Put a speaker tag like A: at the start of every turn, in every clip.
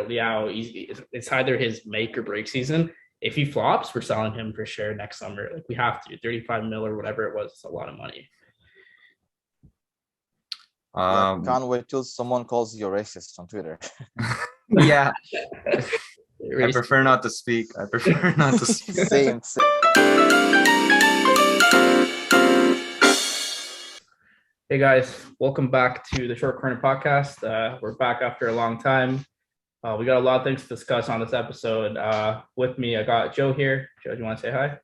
A: Liao, it's either his make or break season. If he flops, we're selling him for sure next summer. Like we have to, 35 mil or whatever it was. It's a lot of money.
B: Yeah, can't wait till someone calls you racist on Twitter.
C: Yeah, I prefer not to speak.
B: Same.
A: Hey guys, welcome back to the Short Corner Podcast. We're back after a long time. We got a lot of things to discuss on this episode. With me, I got Joe here. Joe, do you want to say hi?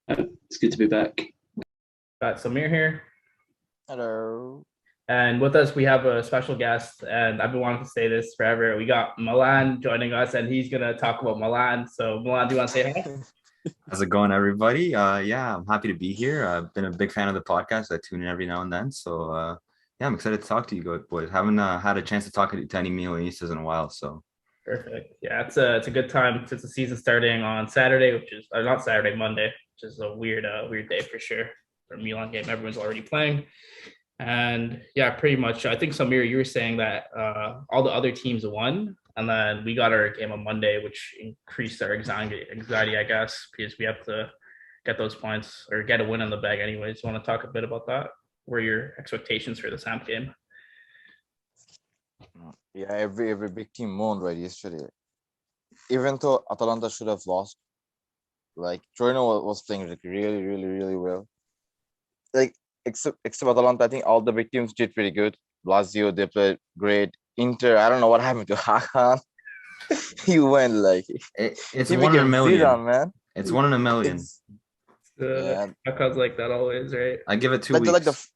D: It's good to be back.
A: Got Samir here.
B: Hello.
A: And with us, we have a special guest, and I've been wanting to say this forever. We got Milan joining us, and he's going to talk about Milan. So, Milan, do you want to say hi?
C: How's it going, everybody? Yeah, I'm happy to be here. I've been a big fan of the podcast. I tune in every now and then. So, yeah, I'm excited to talk to you boys. Haven't had a chance to talk to any Milanistas in a while. So,
A: perfect. Yeah, it's a good time since the season starting on Saturday, which is not Saturday, Monday, which is a weird day for sure. For a Milan game, everyone's already playing. And yeah, pretty much. I think Samir, you were saying that all the other teams won, and then we got our game on Monday, which increased our anxiety, I guess, because we have to get those points or get a win in the bag anyways. You want to talk a bit about that? What are your expectations for the Samp game?
B: Yeah, every big team moaned right yesterday. Even though Atalanta should have lost, like Torino was playing like really well. Like except Atalanta, I think all the big teams did pretty good. Lazio, they played great. Inter, I don't know what happened to Hakan. He went like
C: it's one in a million,
B: Zidane, man.
C: It's 1 in a million.
A: Yeah, Hakan's like that always, right?
C: I give it 2 weeks.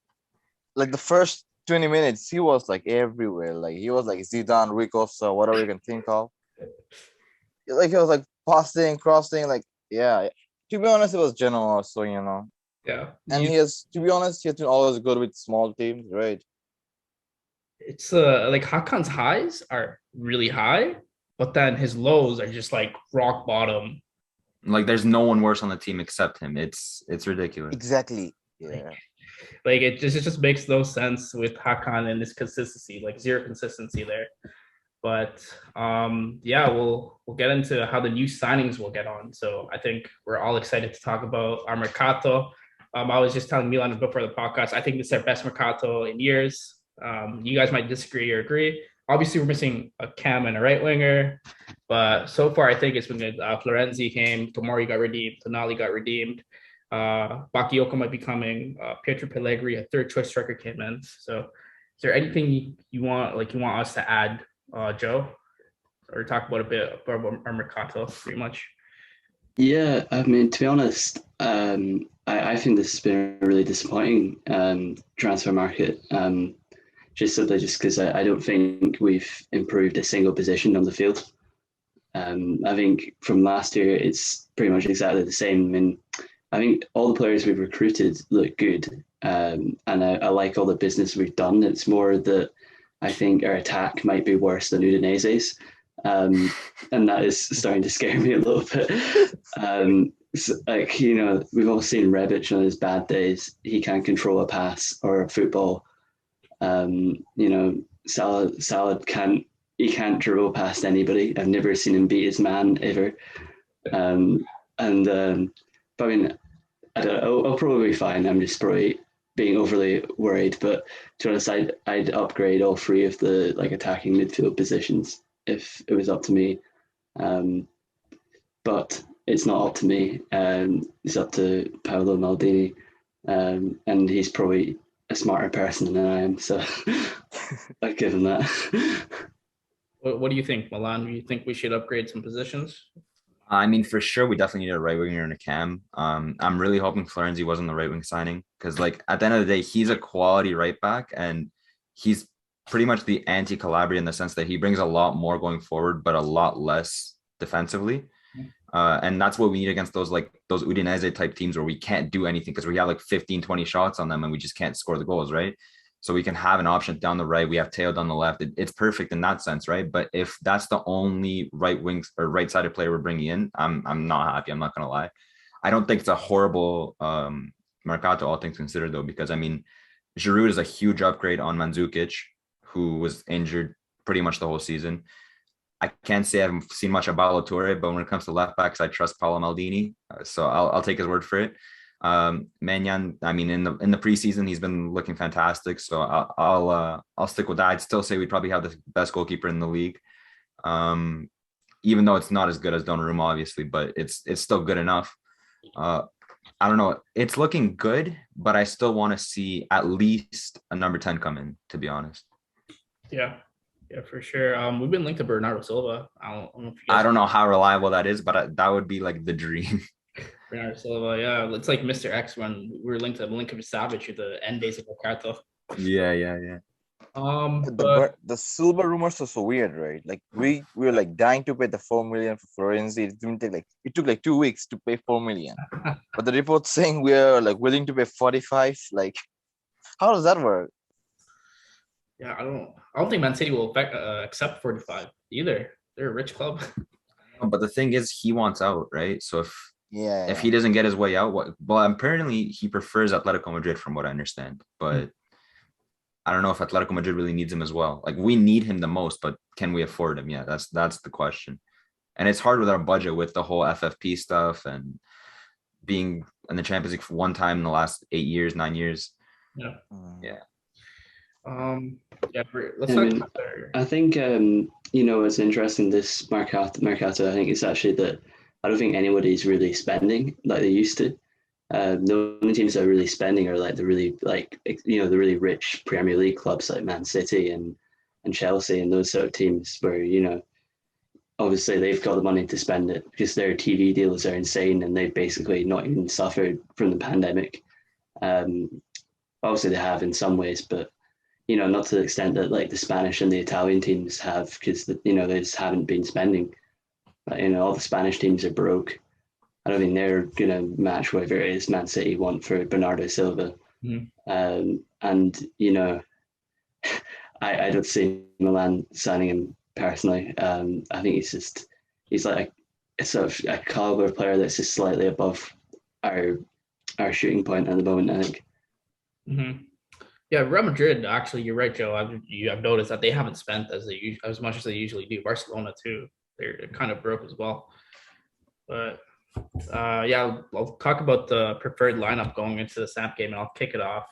B: Like the first 20 minutes, he was like everywhere. Like he was like Zidane, Ricossa, whatever you can think of. Like he was like passing, crossing, like yeah. To be honest, it was Genoa, so you know.
A: Yeah.
B: And he has been always good with small teams, right?
A: It's like Hakan's highs are really high, but then his lows are just like rock bottom.
C: Like there's no one worse on the team except him. It's ridiculous.
B: Exactly. Yeah.
A: Like it just makes no sense with Hakan and this consistency, like zero consistency there. But yeah, we'll get into how the new signings will get on. So I think we're all excited to talk about our Mercato. I was just telling Milan before the podcast, I think this is our best Mercato in years. You guys might disagree or agree. Obviously, we're missing a cam and a right winger, but so far I think it's been good. Florenzi came, Tomori got redeemed, Tonali got redeemed. Bakayoko might be coming. Pietro Pellegrini, a third choice striker, came in. So, is there anything you want us to add, Joe, or talk about a bit about our Mercato, pretty much?
D: Yeah, I mean, to be honest, I think this has been a really disappointing transfer market. Just because I don't think we've improved a single position on the field. I think from last year, it's pretty much exactly the same. I mean, I think all the players we've recruited look good, and I like all the business we've done. It's more that I think our attack might be worse than Udinese's, and that is starting to scare me a little bit. So, like, you know, we've all seen Rebic on his bad days. He can't control a pass or a football. You know, Salah can't dribble past anybody. I've never seen him beat his man ever. But I mean, I don't know. I'll probably be fine. I'm just probably being overly worried. But to be honest, I'd upgrade all 3 of the like attacking midfield positions if it was up to me. But it's not up to me. It's up to Paolo Maldini, and he's probably a smarter person than I am. So I'd give him that.
A: What do you think, Milan? Do you think we should upgrade some positions?
C: I mean, for sure, we definitely need a right winger and a cam. I'm really hoping Florenzi wasn't the right wing signing because, like, at the end of the day, he's a quality right back, and he's pretty much the anti-Calabria in the sense that he brings a lot more going forward, but a lot less defensively. And that's what we need against those Udinese type teams where we can't do anything because we have like 15, 20 shots on them and we just can't score the goals, right? So we can have an option down the right. We have Teo down the left. It's perfect in that sense, right? But if that's the only right wing or right-sided player we're bringing in, I'm not happy. I'm not going to lie. I don't think it's a horrible Mercato, all things considered, though, because, I mean, Giroud is a huge upgrade on Mandzukic, who was injured pretty much the whole season. I can't say I haven't seen much about Ballo-Touré, but when it comes to left backs, I trust Paolo Maldini. So I'll take his word for it. Maignan, I mean, in the preseason, he's been looking fantastic. So I'll stick with that. I'd still say we probably have the best goalkeeper in the league. Even though it's not as good as Donnarumma, obviously, but it's still good enough. I don't know. It's looking good, but I still want to see at least a number 10 come in, to be honest.
A: Yeah, for sure. We've been linked to Bernardo Silva. I
C: don't know how reliable that is, but that would be like the dream.
A: Bernardo Silva, yeah, it's like Mr. X when we were linked to Milinkovic Savic at the end days of Mercato.
C: Yeah.
B: The Silva rumors are so weird, right? Like we were like dying to pay the 4 million for Florenzi. It took like 2 weeks to pay 4 million. But the report saying we're like willing to pay 45. Like, how does that work?
A: Yeah, I don't think Man City will accept 45 either. They're a rich club.
C: But the thing is, he wants out, right? So if he
B: Yeah.
C: doesn't get his way out, well, apparently he prefers Atletico Madrid, from what I understand. But I don't know if Atletico Madrid really needs him as well. Like, we need him the most, but can we afford him? Yeah, that's the question. And it's hard with our budget, with the whole FFP stuff and being in the Champions League for one time in the last 9 years.
A: Yeah.
C: Yeah.
A: Let's talk about there.
D: I think what's interesting this Mercato, I think it's actually that I don't think anybody's really spending like they used to. The only teams that are really spending are like the really the really rich Premier League clubs like Man City and Chelsea and those sort of teams where obviously they've got the money to spend it because their TV deals are insane and they've basically not even suffered from the pandemic. Obviously they have in some ways, but not to the extent that like the Spanish and the Italian teams have, because they just haven't been spending. All the Spanish teams are broke. I don't think they're gonna match whatever it is Man City want for Bernardo Silva. I don't see Milan signing him personally. I think he's like a sort of a caliber player that's just slightly above our shooting point at the moment, I think.
A: Mm-hmm. Yeah, Real Madrid, actually, you're right, Joe. I've noticed that they haven't spent as much as they usually do. Barcelona, too. They're kind of broke as well. But, I'll talk about the preferred lineup going into the Samp game, and I'll kick it off.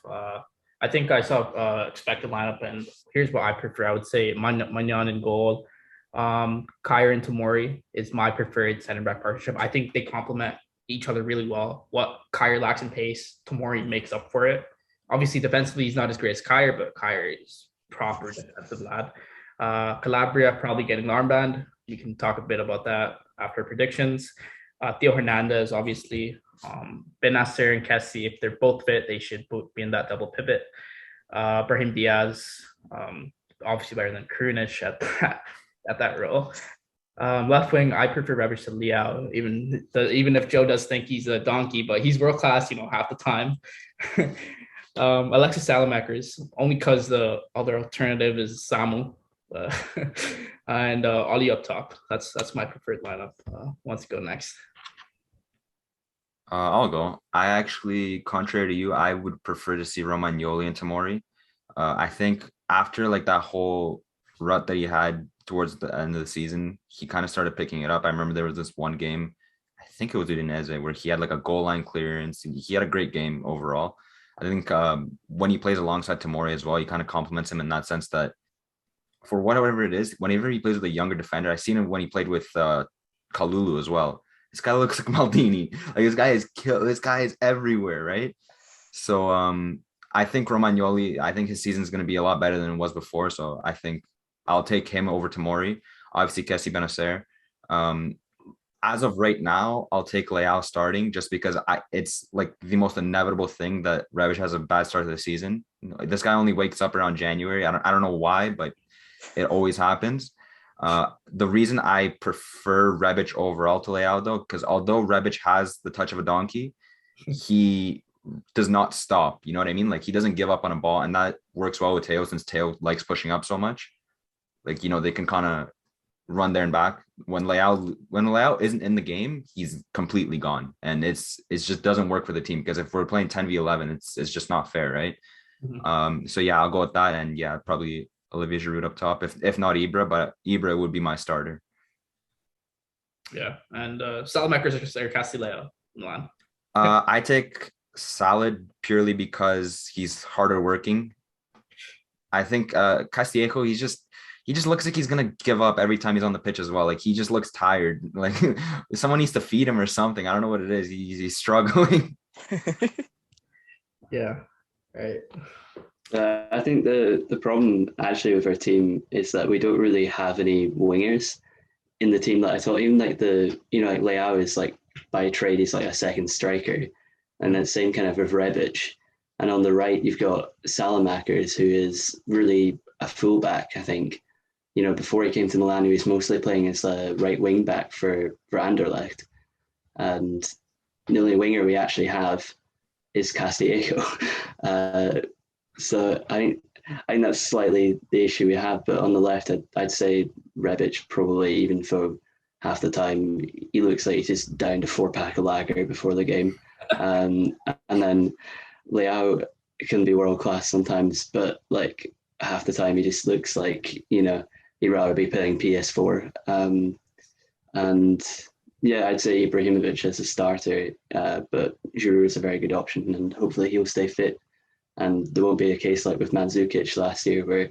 A: I think I saw expected lineup, and here's what I prefer. I would say Maignan in goal. Kyer and Tomori is my preferred center-back partnership. I think they complement each other really well. What Kyer lacks in pace, Tomori makes up for it. Obviously, defensively, he's not as great as Kyer, but Kyer is proper defensive lad. Calabria probably getting an armband. We can talk a bit about that after predictions. Theo Hernandez, obviously. Benacer and Kessie, if they're both fit, they should both be in that double pivot. Brahim Diaz, obviously better than Krunic at that role. Left wing, I prefer Rebic to Leao, even if Joe does think he's a donkey, but he's world class, half the time. Alexis Salamakers, only because the other alternative is Samu, and Oli up top. That's my preferred lineup. Wants to go next?
C: I'll go. I actually, contrary to you, I would prefer to see Romagnoli and Tomori. I think after like that whole rut that he had towards the end of the season, he kind of started picking it up. I remember there was this one game, I think it was Udinese, where he had like a goal line clearance. He had a great game overall. I think when he plays alongside Tomori as well, he kind of complements him in that sense that for whatever it is, whenever he plays with a younger defender, I've seen him when he played with Kalulu as well. This guy looks like Maldini. Like this guy is everywhere, right? So I think Romagnoli, I think his season is going to be a lot better than it was before. So I think I'll take him over Tomori. Obviously, Kessie Benacer. As of right now, I'll take Leao starting just because it's like the most inevitable thing that Rebic has a bad start to the season. This guy only wakes up around January. I don't know why, but it always happens. The reason I prefer Rebic overall to Leao, though, because although Rebic has the touch of a donkey, he does not stop. You know what I mean? Like he doesn't give up on a ball, and that works well with Teo since Teo likes pushing up so much. Like, they can kind of run there and back. When Leao isn't in the game, he's completely gone, and it just doesn't work for the team because if we're playing 10v11, it's just not fair, right? Mm-hmm. So yeah, I'll go with that, and yeah, probably Olivier Giroud up top. If not Ibra, but Ibra would be my starter.
A: Yeah, and Salamakers or Castillejo, Milan.
C: I take Salad purely because he's harder working. I think Castillejo, he just looks like he's gonna give up every time he's on the pitch as well. Like he just looks tired. Like someone needs to feed him or something. I don't know what it is. He's struggling.
A: Yeah, right.
D: I think the problem actually with our team is that we don't really have any wingers in the team that I thought. Even like like Leao is like by trade, he's like a second striker, and the same kind of with Rebic. And on the right, you've got Salamakers, who is really a fullback, I think. Before he came to Milan, he was mostly playing as a right wing back for Anderlecht. And the only winger we actually have is Castillejo. So I think that's slightly the issue we have. But on the left, I'd say Rebic probably, even for half the time, he looks like he's just down to 4-pack of lager before the game. And then Leao can be world class sometimes, but like half the time he just looks like he'd rather be playing PS4. And yeah, I'd say Ibrahimovic as a starter, but Giroud is a very good option, and hopefully he'll stay fit. And there won't be a case like with Mandzukic last year where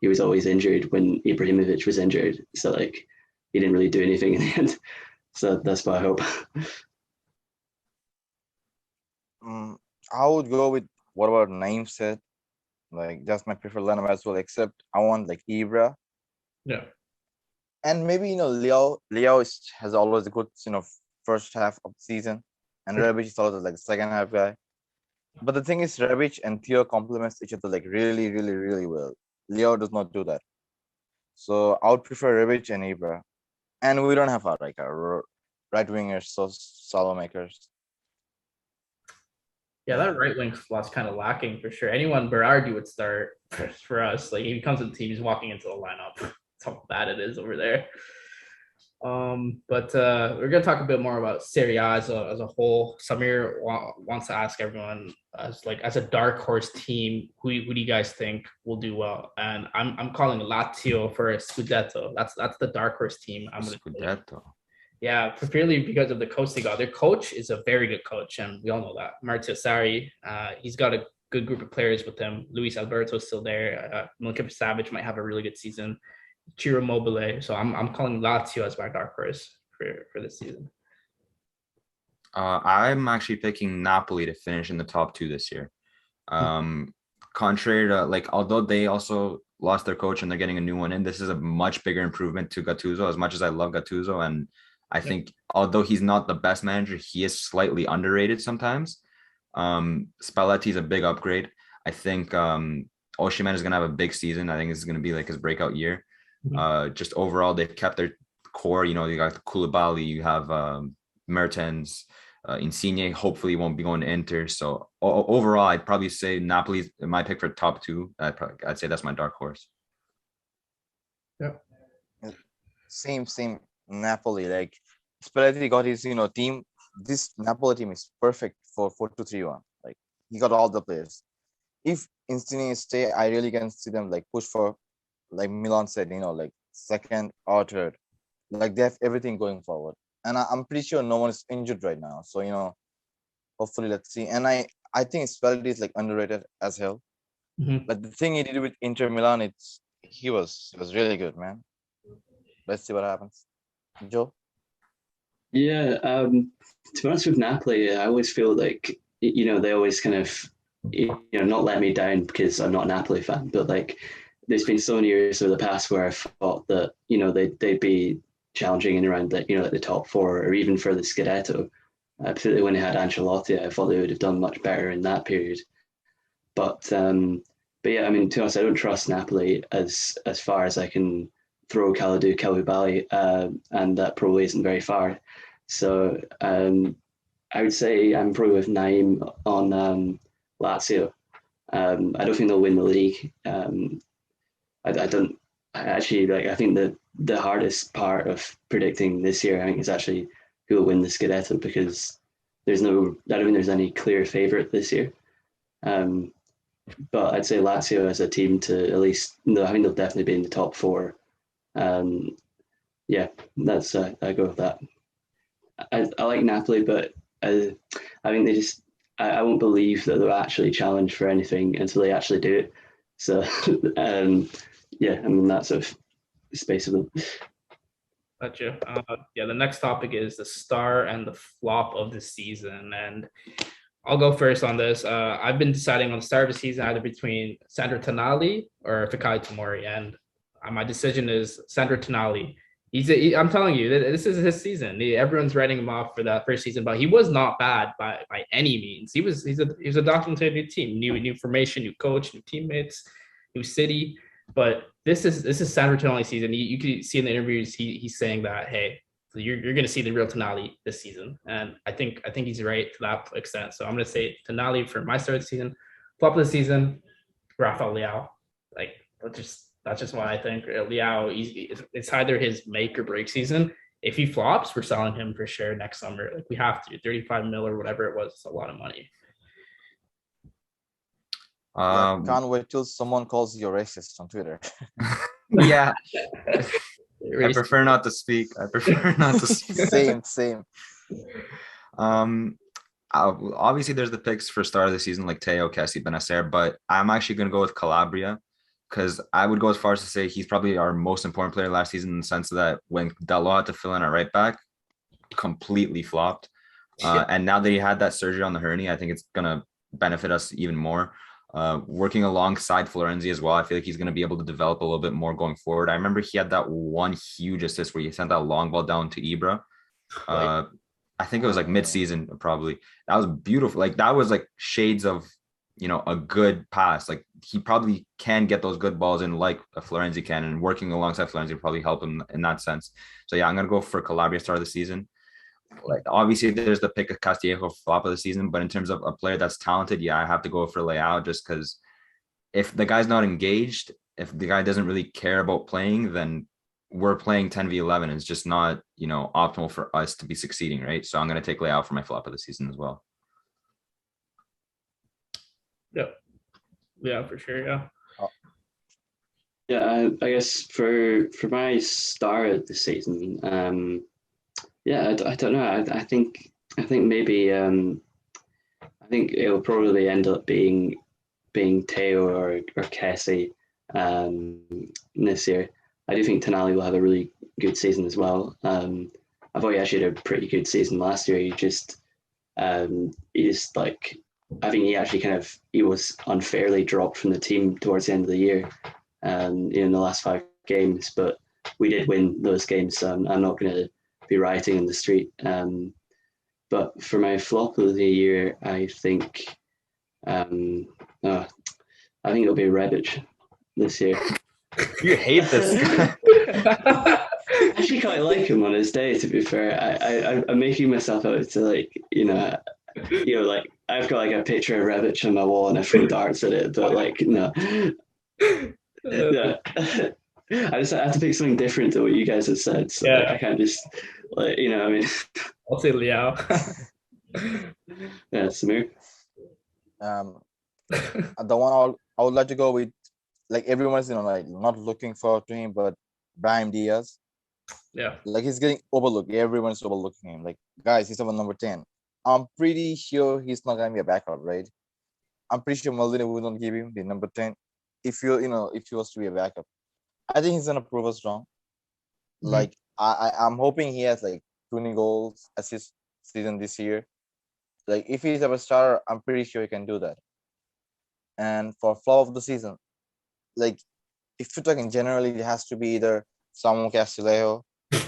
D: he was always injured when Ibrahimovic was injured. So like he didn't really do anything in the end. So that's what I hope.
B: I would go with what Naim said. Like that's my preferred lineup as well, except I want like Ibra.
A: Yeah.
B: And maybe Leo has always a good first half of the season, and Rebic is always like the second half guy. But the thing is, Rebic and Theo complements each other like really, really, really well. Leo does not do that. So I would prefer Rebic and Ibra. And we don't have our right wingers, so solo makers.
A: Yeah, that right wing slot's kind of lacking for sure. Anyone Berardi would start for us. Like if he comes to the team, he's walking into the lineup. That's how bad it is over there. But we're gonna talk a bit more about Serie A as a whole. Samir wants to ask everyone as a dark horse team, who do you guys think will do well? And I'm calling Lazio for a Scudetto. That's the dark horse team. I'm gonna
C: Scudetto.
A: Yeah, purely because of the coach they got. Their coach is a very good coach, and we all know that. Marzio Sarri, he's got a good group of players with him. Luis Alberto's still there. Milinkovic Savic might have a really good season. Ciro Immobile. So I'm calling Lazio as my dark horse for this season.
C: I'm actually picking Napoli to finish in the top 2 this year. Contrary to although they also lost their coach and they're getting a new one in, this is a much bigger improvement to Gattuso. As much as I love Gattuso, and I think although he's not the best manager, he is slightly underrated sometimes. Spalletti's a big upgrade. I think Osimhen is going to have a big season. I think this is going to be like his breakout year. Just overall, they've kept their core. You got Koulibaly, you have Mertens, Insigne hopefully won't be going to Inter. So overall, I'd probably say Napoli's my pick for top 2. I'd say that's my dark horse.
A: Yeah.
B: Same. Napoli, like Spalletti got his team. This Napoli team is perfect for 4-2-3-1. Like he got all the players. If Insigne stay, I really can see them like push for, like Milan said, like second or third. Like they have everything going forward. And I'm pretty sure no one is injured right now. So hopefully let's see. And I think Spalletti is like underrated as hell. But the thing he did with Inter Milan, he was really good, man. Let's see what happens. Joe?
D: Yeah, to be honest with Napoli, I always feel like they always kind of not let me down because I'm not a Napoli fan, but like there's been so many years over the past where I thought that they'd be challenging in around like the top 4 or even for the Scudetto. Particularly when they had Ancelotti, I thought they would have done much better in that period. But yeah, I mean, to be honest, I don't trust Napoli as far as I can throw Kalidou Koulibaly, and that probably isn't very far. So I would say I'm probably with Naim on Lazio. I don't think they'll win the league. I think the hardest part of predicting this year, I think, is actually who will win the Scudetto, because I don't think there's any clear favourite this year. but I'd say Lazio as a team to at least, no, I think they'll definitely be in the top four. Yeah, that's I go with that. I like Napoli, but I think they just I won't believe that they'll actually challenge for anything until they actually do it. So yeah, I mean that's a space of them.
A: Gotcha. Yeah, the next topic is the star and the flop of the season. And I'll go first on this. I've been deciding on the start of the season either between Sandro Tonali or Fikayo Tomori, and my decision is Sandro Tonali. I'm telling you, this is his season. Everyone's writing him off for that first season, but he was not bad by any means. He's adopting to a new team, new formation, new coach, new teammates, new city. But this is Sandro Tonali season. You can see in the interviews he's saying that, hey, so you're going to see the real Tonali this season, and I think he's right to that extent. So I'm going to say Tonali for my start of the season. Flop of the season, Rafael Leao. Like that's just what I think. Leao, it's either his make or break season. If he flops, we're selling him for sure next summer. Like we have to, 35 mil or whatever it was. It's a lot of money.
B: Yeah, can't wait till someone calls you racist on Twitter.
C: Yeah. I prefer not to speak.
B: Same.
C: Obviously, there's the picks for start of the season like Teo, Kessie, Benacer, but I'm actually going to go with Calabria because I would go as far as to say he's probably our most important player last season in the sense that when Dalot had to fill in at right back, completely flopped. And now that he had that surgery on the hernia, I think it's going to benefit us even more. Working alongside Florenzi as well, I feel like he's going to be able to develop a little bit more going forward. I remember he had that one huge assist where he sent that long ball down to Ibra. I think it was like mid-season probably. That was beautiful. Like that was like shades of, a good pass. Like he probably can get those good balls in like a Florenzi can, and working alongside Florenzi will probably help him in that sense. So yeah, I'm going to go for Calabria start of the season. Like obviously there's the pick of Castillejo flop of the season, but in terms of a player that's talented, yeah, I have to go for Leao just because if the guy's not engaged, if the guy doesn't really care about playing, then we're playing 10v11. It's just not, optimal for us to be succeeding, right? So I'm going to take Leao for my flop of the season as well.
A: Yeah, for sure. Yeah.
D: Yeah, I guess for my start of the season, yeah, I don't know. I think maybe I think it'll probably end up being Teo or Kessie this year. I do think Tonali will have a really good season as well. I thought he actually had a pretty good season last year. He just like, I think he actually he was unfairly dropped from the team towards the end of the year, in the last 5 games. But we did win those games, so I'm not going to be rioting in the street. But for my flop of the year, I think it'll be Rebic this year.
C: You hate this guy.
D: I actually quite like him on his day, to be fair. I'm making myself out to like I've got like a picture of Rebic on my wall and I throw darts at it, but like no. No. I have to pick something different to what you guys have said, so
A: Yeah.
D: I can't just I mean.
A: I'll say Leao.
D: Yeah, Samir.
B: The one I would like to go with, like everyone's like not looking forward to him, but Brahim Diaz.
A: Yeah.
B: Like he's getting overlooked. Everyone's overlooking him. Like guys, he's our number 10. I'm pretty sure he's not gonna be a backup, right? I'm pretty sure Maldini wouldn't give him the number 10 if he was to be a backup. I think he's gonna prove us wrong. Mm-hmm. Like I'm hoping he has like 20 goals assist season this year. Like if he's a starter, I'm pretty sure he can do that. And for flop of the season, like if you're talking generally, it has to be either Samu Castillejo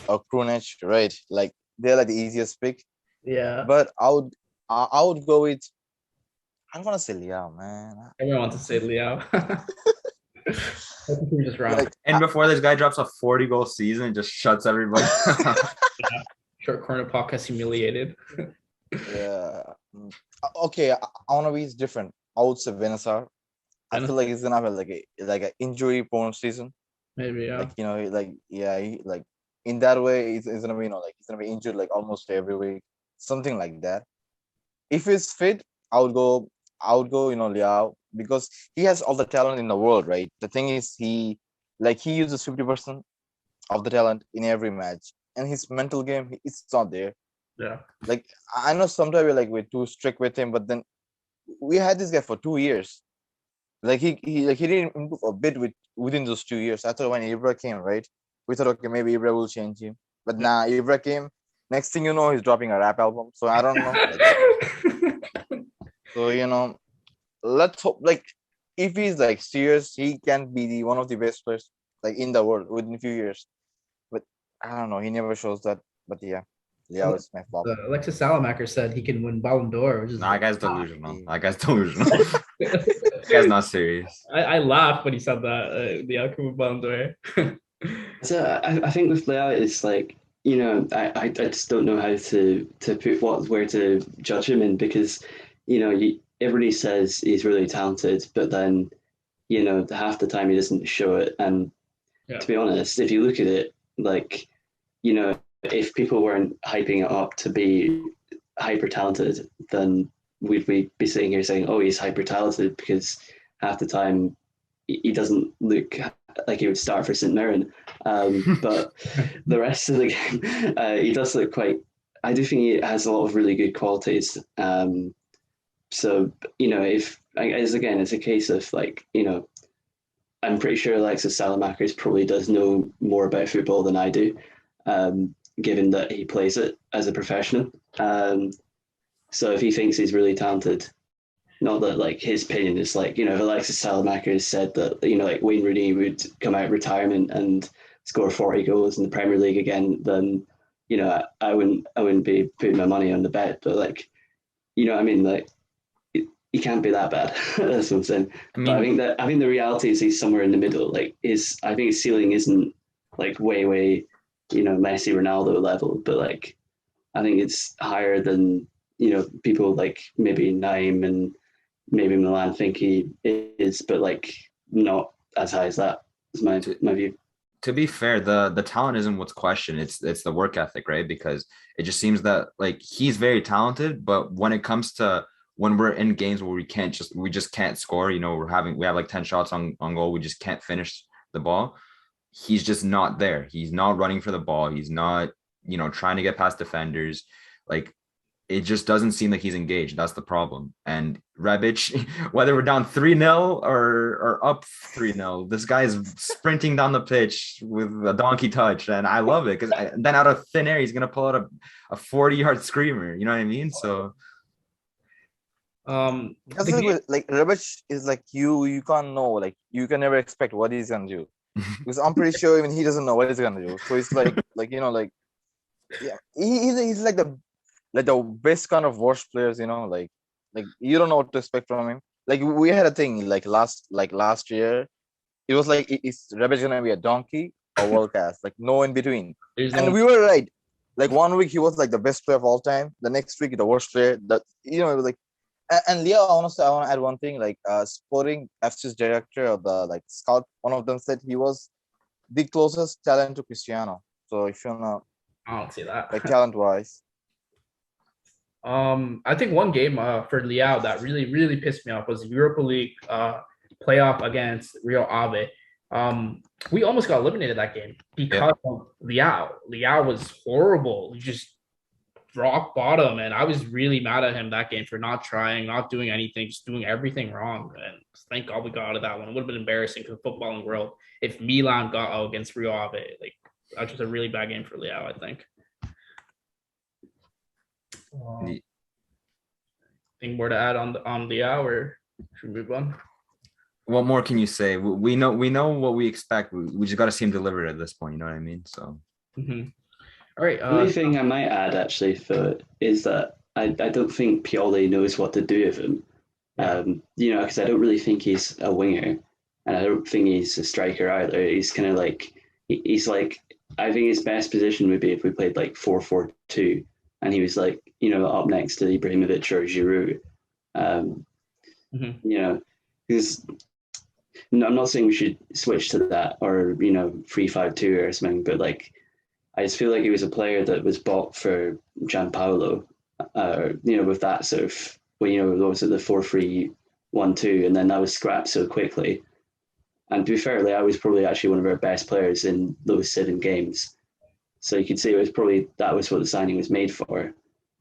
B: or Krunic, right? Like they're like the easiest pick.
A: Yeah.
B: But I would go with, I don't want to say Leao, man.
A: Everyone wants to say Leao. Just
C: like, and before this guy drops a 40-goal season and just shuts everybody.
A: Yeah. Short corner podcast humiliated.
B: Yeah. Okay, I want to be different. I would say Benacer. I feel like he's gonna have like an injury-prone season.
A: Maybe, yeah.
B: Like in that way, he's gonna be like he's gonna be injured like almost every week, something like that. If he's fit, I would go Leao. because he has all the talent in the world, right? The thing is, he uses 50% of the talent in every match, and his mental game, it's not there.
A: Yeah.
B: Like, I know sometimes we're too strict with him, but then we had this guy for 2 years. Like he didn't improve a bit within those 2 years. I thought when Ibra came, right, we thought, okay, maybe Ibra will change him. But nah, Ibra came. Next thing you know, he's dropping a rap album. So I don't know. So let's hope. Like, if he's like serious, he can be one of the best players like in the world within a few years. But I don't know. He never shows that. But yeah, Leo is my flop.
A: Alexis Salamaker said he can win Ballon d'Or, which is
C: Nah, that guy's delusional.
B: he-
C: That guy's delusional. That guy's not serious.
A: I laughed when he said that the outcome of Ballon d'Or.
D: So I think with Leo, it's like, I just don't know how to put where to judge him in, because everybody says he's really talented, but then half the time he doesn't show it. And to be honest, if you look at it, like, if people weren't hyping it up to be hyper talented, then we'd be sitting here saying, oh, he's hyper talented, because half the time he doesn't look like he would start for St. Mirren. But the rest of the game, he does look quite. I do think he has a lot of really good qualities. So if it's a case of like, I'm pretty sure Alexis Salamaker probably does know more about football than I do, given that he plays it as a professional. So if he thinks he's really talented, not that like his opinion is like, if Alexis Salamaker has said that, like Wayne Rooney would come out of retirement and score 40 goals in the Premier League again, then, I wouldn't be putting my money on the bet. But like, what I mean? Like, he can't be that bad. That's what I'm saying. But I think the reality is he's somewhere in the middle. Like, I think his ceiling isn't like way, Messi, Ronaldo level, but like, I think it's higher than, people like maybe Naim and maybe Milan think he is, but like not as high as that is my view.
C: To be fair, the talent isn't what's questioned. It's the work ethic, right? Because it just seems that like he's very talented, but when it comes to when we're in games where we just can't score, we have like 10 shots on goal, we just can't finish the ball. He's just not there. He's not running for the ball. He's not, trying to get past defenders. Like, it just doesn't seem like he's engaged. That's the problem. And Rebic, whether we're down 3-0 or up 3-0, this guy is sprinting down the pitch with a donkey touch. And I love it, because then out of thin air, he's going to pull out a 40-yard screamer. You know what I mean? So
B: like Rebic is like you can't know, like you can never expect what he's gonna do, because I'm pretty sure even he doesn't know what he's gonna do. So it's like yeah, he's like the best kind of worst players, like you don't know what to expect from him. Like, we had a thing like last year, it was like, is Rebic gonna be a donkey or world class? Like, no in between. We were right. Like, 1 week he was like the best player of all time, the next week the worst player. That like. And Leo, I want to add one thing. Like, Sporting FC's director or the like scout, one of them said he was the closest talent to Cristiano. So if you know,
A: I don't see that.
B: like, talent wise.
A: I think one game for Leao that really, really pissed me off was Europa League playoff against Rio Ave. We almost got eliminated that game because of Leao. Leao was horrible. He just rock bottom, and I was really mad at him that game for not trying, not doing anything, just doing everything wrong. And thank God we got out of that one. It would have been embarrassing for the footballing world if Milan got out against Rio Ave. Like, that was just a really bad game for Leao, I think. Anything more to add on Leao, or should we move on?
C: What more can you say? We know what we expect. We just got to see him deliver it at this point. You know what I mean? So.
A: Mm-hmm. All right.
D: The only thing I might add actually is that I don't think Pioli knows what to do with him. Because I don't really think he's a winger, and I don't think he's a striker either. He's kind of like I think his best position would be if we played like 4-4-2, and he was like up next to Ibrahimovic or Giroud. Because I'm not saying we should switch to that or 3-5-2 or something, but like, I just feel like he was a player that was bought for Gianpaolo, with that sort of, those are the 4-3, 1-2, and then that was scrapped so quickly. And to be fair, Leao was probably actually one of our best players in those 7 games. So you could see that was what the signing was made for.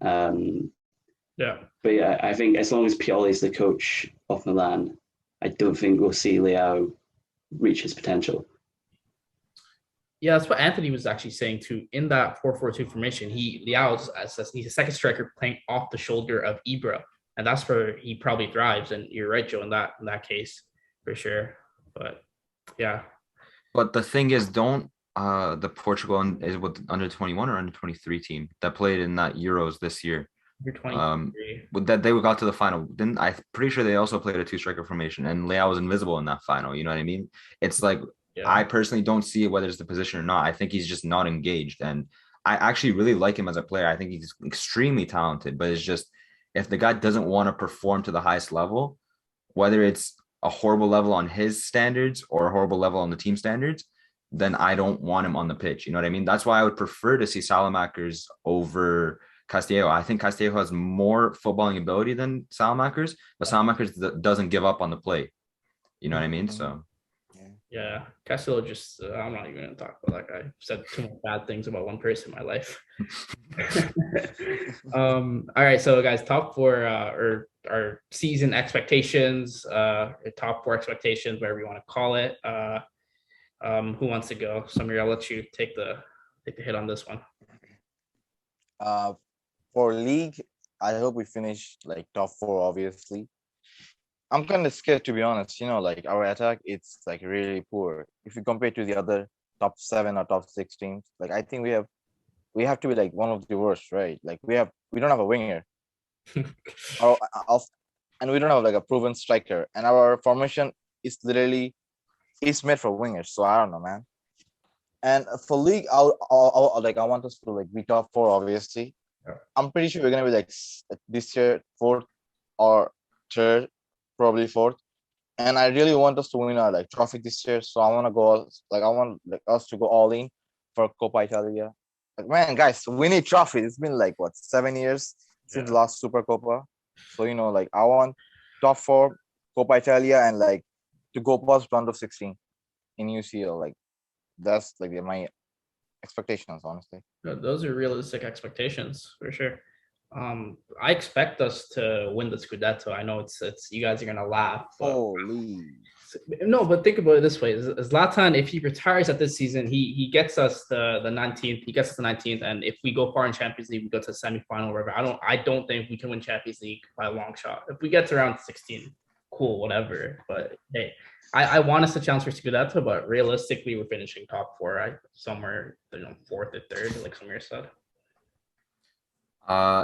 A: Yeah.
D: But yeah, I think as long as Pioli is the coach of Milan, I don't think we'll see Leao reach his potential.
A: Yeah, that's what Anthony was actually saying too. In that 4-4-2 formation, Leao's he's a second striker playing off the shoulder of Ibra, and that's where he probably thrives. And you're right, Joe, in that case for sure. But yeah.
C: But the thing is, don't the Portugal is with under 21 or under 23 team that played in that Euros this year.
A: You're 23.
C: That they got to the final. Then I'm pretty sure they also played a 2-striker formation, and Leao was invisible in that final. You know what I mean? It's like I personally don't see whether it's the position or not. I think he's just not engaged, and I actually really like him as a player. I think he's extremely talented, but it's just if the guy doesn't want to perform to the highest level, whether it's a horrible level on his standards or a horrible level on the team standards, then I don't want him on the pitch. You know what I mean? That's why I would prefer to see Salamakers over Castillo. I think Castillo has more footballing ability than Salamakers, but Salamakers doesn't give up on the play. You know what I mean? So
A: yeah, Castillo just I'm not even gonna talk about that guy. I've said too much bad things about one person in my life. All right, so guys, top 4 or our season expectations, top 4 expectations, whatever you want to call it. Who wants to go? Samir, I'll let you take the hit on this one.
B: For league, I hope we finish like top 4, obviously. I'm kind of scared, to be honest. Like our attack, it's like really poor. If you compare to the other top 7 or top 6 teams, like I think we have to be like one of the worst, right? Like we don't have a winger, and we don't have like a proven striker, and our formation is literally made for wingers. So I don't know, man. And for league, I want us to like be top 4, obviously. Yeah. I'm pretty sure we're gonna be like this year 4th or 3rd, probably 4th. And I really want us to win our like trophy this year. So I want us to go all in for Coppa Italia. Like, man, guys, we need trophy. It's been like 7 years since the last Super Coppa. So like I want top 4 Coppa Italia and like to go past round of 16 in UCL. Like that's like my expectations, honestly.
A: Those are realistic expectations for sure. I expect us to win the Scudetto. I know it's you guys are gonna laugh.
B: Holy.
A: No, but think about it this way: Zlatan, if he retires at this season, he gets us the 19th. He gets us the 19th, and if we go far in Champions League, we go to the semifinal. Whatever. I don't think we can win Champions League by a long shot. If we get to around 16, cool, whatever. But hey, I want us to challenge for Scudetto, but realistically, we're finishing top 4, right? Somewhere 4th or 3rd, like Samir said.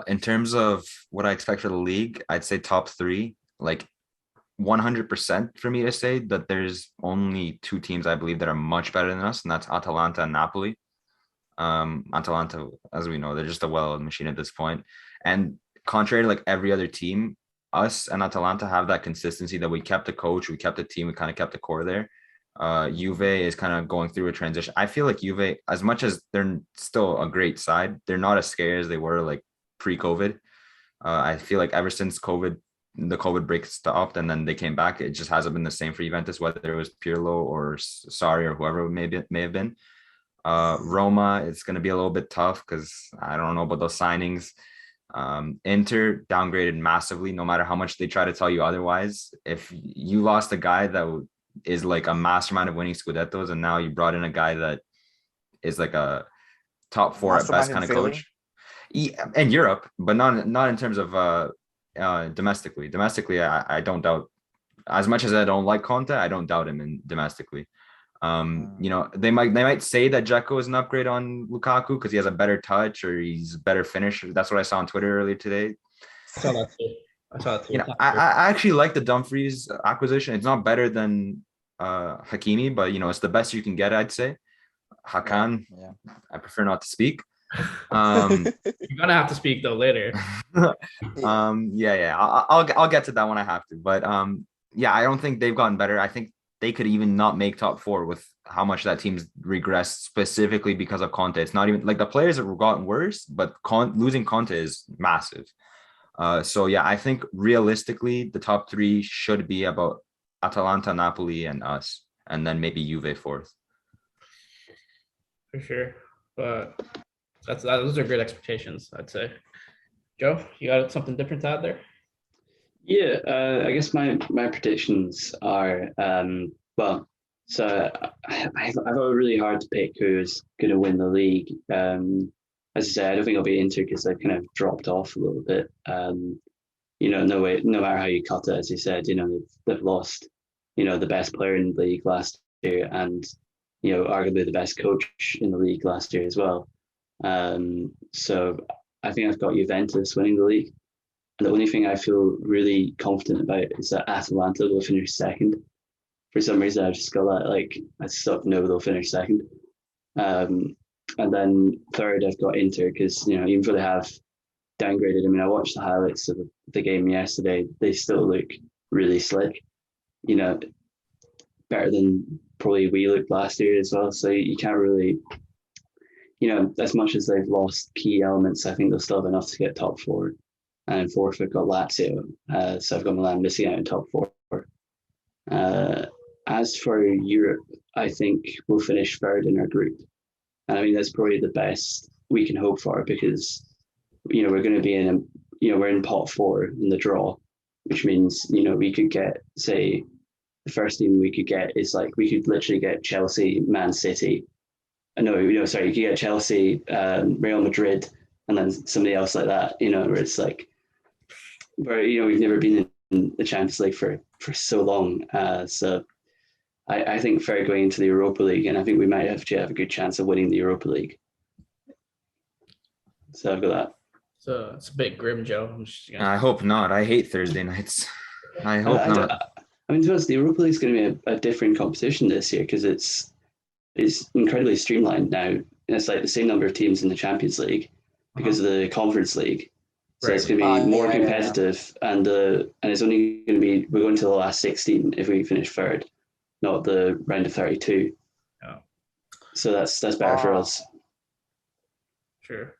C: In terms of what I expect for the league, I'd say top 3, like 100% for me to say that there's only 2 teams I believe that are much better than us, and that's Atalanta and Napoli. Atalanta, as we know, they're just a well-oiled machine at this point. And contrary to like every other team, us and Atalanta have that consistency that we kept the coach, we kept the team, we kind of kept the core there. Juve is kind of going through a transition. I feel like Juve, as much as they're still a great side, they're not as scary as they were like pre-COVID. I feel like ever since the COVID break stopped and then they came back, it just hasn't been the same for Juventus, whether it was Pirlo or Sarri or whoever it may have been. Roma, it's going to be a little bit tough because I don't know about those signings. Inter downgraded massively, no matter how much they try to tell you otherwise. If you lost a guy that is like a mastermind of winning Scudettos, and now you brought in a guy that is like a top 4 at best kind of coach in Europe, but not in terms of domestically. Domestically, I don't doubt, as much as I don't like Conte, I don't doubt him in domestically. They might say that Dzeko is an upgrade on Lukaku because he has a better touch or he's a better finisher. That's what I saw on Twitter earlier today.
A: I saw that too.
C: I actually like the Dumfries acquisition. It's not better than Hakimi, but it's the best you can get, I'd say. Hakan, I prefer not to speak.
A: You're gonna have to speak though later.
C: I'll get to that when I have to. But I don't think they've gotten better. I think they could even not make top 4 with how much that team's regressed specifically because of Conte. It's not even like the players have gotten worse, but losing Conte is massive. So yeah, I think realistically the top three should be about Atalanta, Napoli, and us, and then maybe Juve fourth.
A: For sure. But those are good expectations, I'd say. Joe, you got something different to add there?
D: Yeah, I guess my predictions are well. So I thought it was really hard to pick who's going to win the league. As I say, I don't think it'll be Inter because they've kind of dropped off a little bit. No matter how you cut it, as you said, they've lost, the best player in the league last year, and arguably the best coach in the league last year as well. So I think I've got Juventus winning the league. And the only thing I feel really confident about is that Atalanta will finish second. For some reason, I've just got that, I just know they'll finish second. And then third, I've got Inter because, even though they have downgraded, I mean, I watched the highlights of the game yesterday. They still look really slick, better than probably we looked last year as well. So you can't really, as much as they've lost key elements, I think they'll still have enough to get top four. And in fourth, I've got Lazio. So I've got Milan missing out in top four. As for Europe, I think we'll finish third in our group. And I mean, that's probably the best we can hope for because, we're going to be we're in pot four in the draw, which means, we could get, say, the first team we could get is we could literally get Chelsea, Man City. You could get Chelsea, Real Madrid, and then somebody else like that, where it's where we've never been in the Champions League for so long. So I think fair going into the Europa League, and I think we might have a good chance of winning the Europa League. So I've got that.
A: So it's a bit grim, Joe.
C: I hope not. I hate Thursday nights. I hope not.
D: I mean, to be honest, the Europa League is going to be a different competition this year because it's incredibly streamlined now. And it's the same number of teams in the Champions League because of the Conference League. So it's going to be more competitive, and it's only going to be we're going to the last 16 if we finish third, not the round of 32.
A: Yeah.
D: So that's better for us.
A: Sure.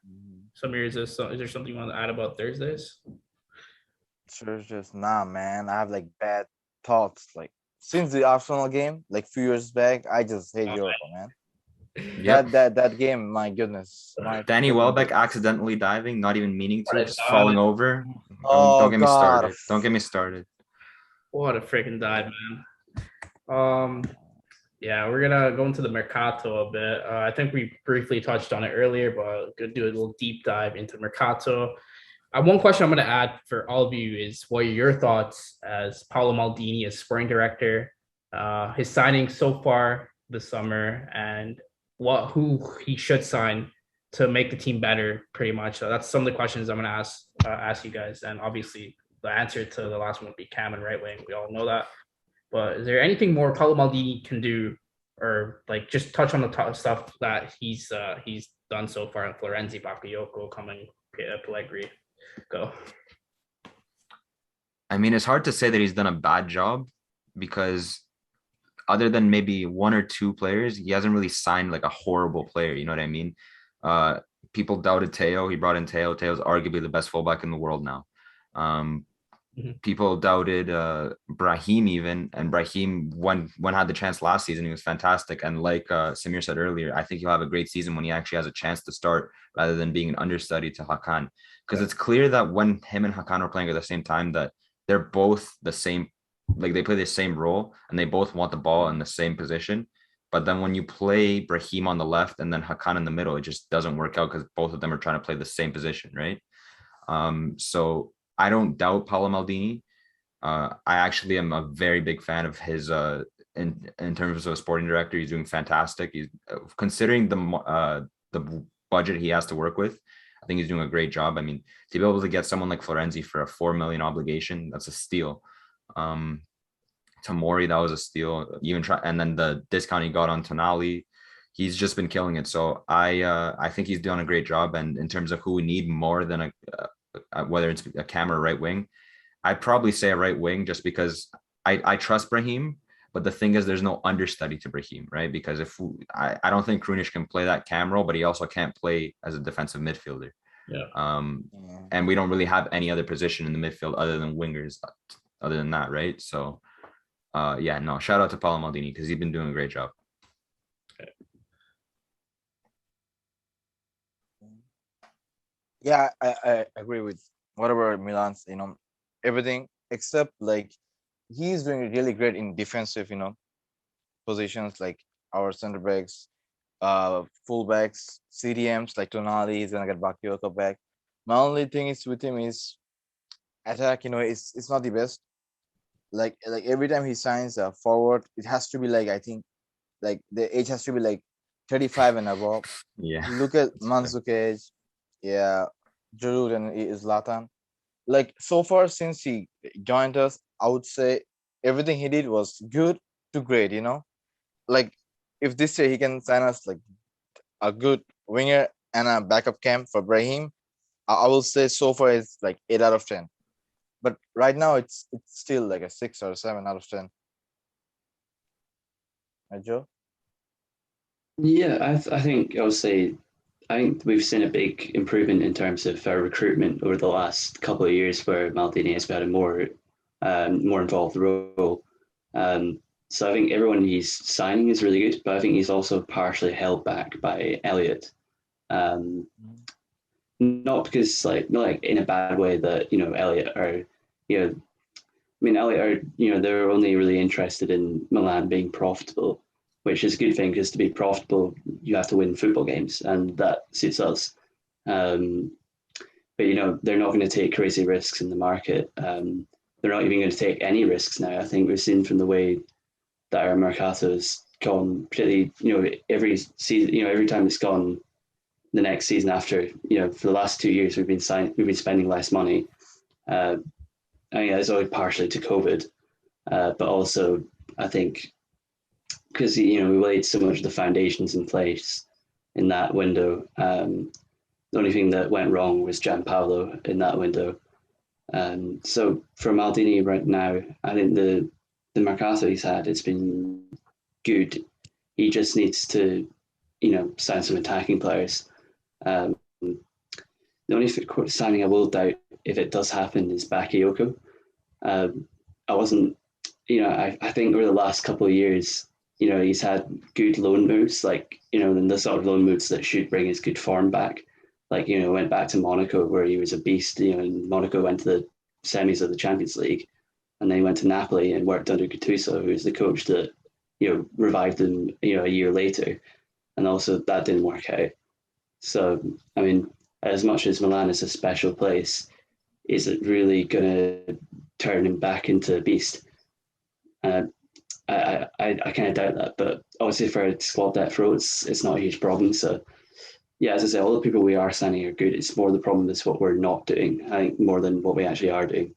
A: Samir, is there something you want to add about Thursdays?
B: Sure, just man. I have bad thoughts. Since the Arsenal game, few years back, I just hate Europa, man.
C: Yep.
B: That game, my goodness.
C: Danny Welbeck accidentally diving, not even meaning to, just falling over.
B: Oh,
C: don't get me
B: God.
C: started. Don't get me started.
A: What a freaking dive, man. Yeah, we're gonna go into the Mercato a bit. I think we briefly touched on it earlier, but gonna do a little deep dive into Mercato. One question I'm gonna add for all of you is what are your thoughts as Paolo Maldini as sporting director, his signing so far this summer, and who he should sign to make the team better, pretty much. So that's some of the questions I'm gonna ask you guys, and obviously the answer to the last one would be Cam and right wing. We all know that. But is there anything more Paolo Maldini can do, or just touch on the top stuff that he's done so far in Florenzi, Bakayoko, coming, Pellegrini? Go.
C: I mean, it's hard to say that he's done a bad job because other than maybe one or two players, he hasn't really signed a horrible player. You know what I mean? People doubted Teo. He brought in Teo. Teo's arguably the best fullback in the world now. People doubted Brahim even, and Brahim when had the chance last season, he was fantastic. And Samir said earlier, I think he'll have a great season when he actually has a chance to start rather than being an understudy to Hakan. Because it's clear that when him and Hakan are playing at the same time, that they're both the same, they play the same role and they both want the ball in the same position. But then when you play Brahim on the left and then Hakan in the middle, it just doesn't work out because both of them are trying to play the same position, right? So I don't doubt Paolo Maldini. I actually am a very big fan of his in terms of a sporting director. He's doing fantastic. He's considering the budget he has to work with. I think he's doing a great job. I mean, to be able to get someone like Florenzi for a 4 million obligation, that's a steal. Tomori, that was a steal. And then the discount he got on Tonali, he's just been killing it. So I think he's doing a great job. And in terms of who we need more than whether it's a Cam or right wing, I'd probably say a right wing just because I trust Brahim. But the thing is, there's no understudy to Brahim, right? Because I don't think Krunic can play that Cam role, but he also can't play as a defensive midfielder.
A: Yeah.
C: And we don't really have any other position in the midfield other than wingers, other than that, right? So, yeah, no, shout out to Paolo Maldini because he's been doing a great job.
B: Yeah, I agree with whatever Milan's, everything except like he's doing really great in defensive, positions like our center backs, full backs, CDMs like Tonali. He's gonna get Bakayoko back. My only thing is with him is attack. It's not the best. Like every time he signs a forward, it has to be like I think like the age has to be like 35 and above.
C: Yeah.
B: Look at Mandzukic, yeah, Giroud and Zlatan. Like so far since he joined us, I would say everything he did was good to great. Like if this year he can sign us like a good winger and a backup cam for Brahim, I will say so far it's like 8 out of 10. But right now it's still like a 6 or 7 out of 10. Right, Joe?
D: Yeah, I think I'll say I think we've seen a big improvement in terms of our recruitment over the last couple of years, where Maldini has had a more involved role. So I think everyone he's signing is really good, but I think he's also partially held back by Elliot. Not because not like in a bad way that Elliot are Elliot are they're only really interested in Milan being profitable, which is a good thing because to be profitable you have to win football games, and that suits us. But they're not going to take crazy risks in the market. They're not even going to take any risks now. I think we've seen from the way that our mercato has gone, particularly every season, every time it's gone the next season after, for the last 2 years we've been spending less money. I mean, it's always partially to COVID, but also I think because we laid so much of the foundations in place in that window. The only thing that went wrong was Gianpaolo in that window. So for Maldini right now, I think the mercato he's had, it's been good. He just needs to, sign some attacking players. The only signing I will doubt if it does happen is Bakayoko. I wasn't, I think over the last couple of years, he's had good loan moves, like, and the sort of loan moves that should bring his good form back. Like, went back to Monaco where he was a beast, and Monaco went to the semis of the Champions League. And then he went to Napoli and worked under Gattuso, who was the coach that, revived them, a year later. And also that didn't work out. So, I mean, as much as Milan is a special place, is it really going to turn him back into a beast? I kind of doubt that, but obviously for a squad depth role, it's not a huge problem. So, yeah, as I say, all the people we are signing are good. It's more the problem is what we're not doing, I think, more than what we actually are doing.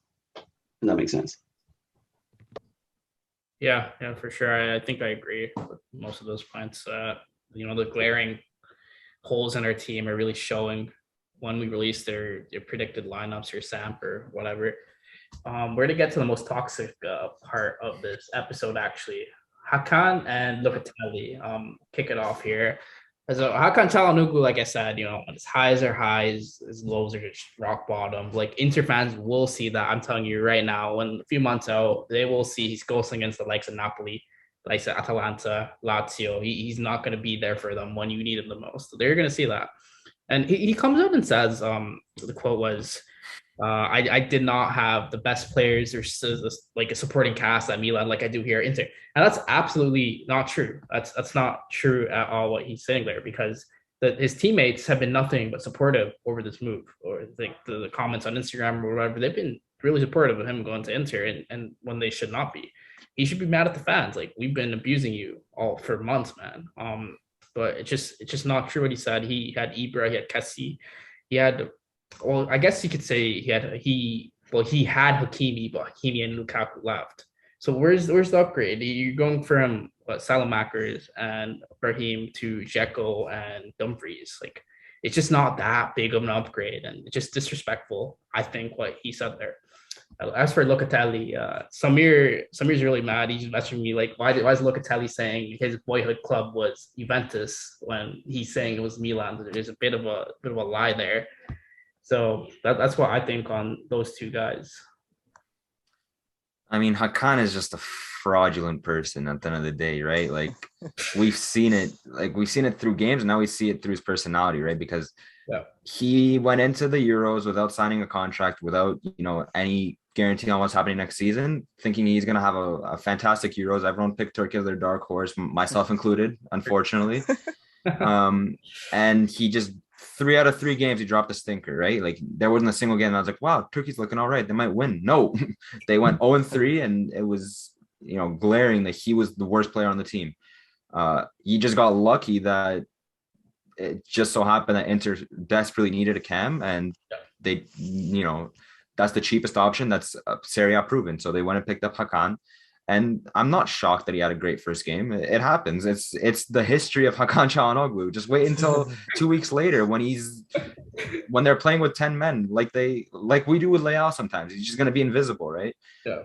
D: And that makes sense.
A: Yeah, for sure. I think I agree with most of those points. The glaring holes in our team are really showing when we release their predicted lineups or Samp or whatever. We're to get to the most toxic part of this episode, actually. Hakan and Locatelli. Kick it off here. So Hakan Çalhanoğlu, like I said, his highs are highs, his lows are just rock bottom. Like Inter fans will see that. I'm telling you right now, when a few months out, they will see he's ghosting against the likes of Napoli, likes of Atalanta, Lazio. He's not going to be there for them when you need him the most. So they're going to see that. And he comes out and says, the quote was, I did not have the best players or like a supporting cast at Milan like I do here at Inter. And that's absolutely not true. That's not true at all what he's saying there, because his teammates have been nothing but supportive over this move, or like the comments on Instagram or whatever. They've been really supportive of him going to Inter, and when they should not be. He should be mad at the fans. Like, we've been abusing you all for months, man. But it's just not true what he said. He had Ibra, he had Kessie, he had, well, I guess you could say he had Hakimi, but Hakimi and Lukaku left. So where's the upgrade? You're going from Salamakers and Brahim to Dzeko and Dumfries. Like, it's just not that big of an upgrade, and it's just disrespectful, I think, what he said there. As for Locatelli, Samir's really mad. He's messaging me like, why is Locatelli saying his boyhood club was Juventus when he's saying it was Milan? There's a bit of a lie there. So that's what I think on those two guys.
C: I mean, Hakan is just a fraudulent person at the end of the day, right? Like we've seen it through games, and now we see it through his personality, right? Because
A: Yeah.
C: he went into the Euros without signing a contract, without any guarantee on what's happening next season, thinking he's gonna have a fantastic Euros. Everyone picked Turkey as their dark horse, myself included, unfortunately. And he just 3 out of 3 games he dropped a stinker, right? Like there wasn't a single game I was like, wow, Turkey's looking all right, they might win. No, they went 0-3, and it was glaring that he was the worst player on the team. He just got lucky that it just so happened that Inter desperately needed a cam, and they that's the cheapest option, that's Serie A proven, so they went and picked up Hakan. And I'm not shocked that he had a great first game. It happens. It's the history of Hakan Çalhanoğlu. Just wait until 2 weeks later when they're playing with 10 men, like we do with Leao sometimes. He's just gonna be invisible, right?
A: Yeah.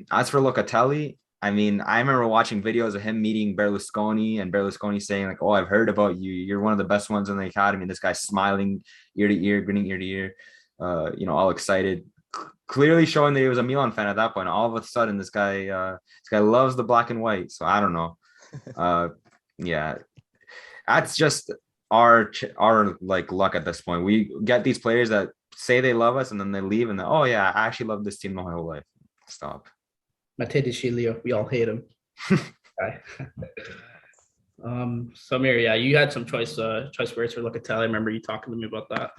C: As for Locatelli, I mean, I remember watching videos of him meeting Berlusconi, and Berlusconi saying like, "Oh, I've heard about you. You're one of the best ones in the academy." And this guy's smiling ear to ear, grinning ear to ear, all excited. Clearly showing that he was a Milan fan at that point. All of a sudden, this guy loves the black and white. So I don't know. Yeah, that's just our like luck at this point. We get these players that say they love us, and then they leave, and then, oh yeah, I actually love this team my whole life. Stop.
A: Matteo De Sciglio, we all hate him. Samir, yeah, you had some choice words for Locatelli. I remember you talking to me about that.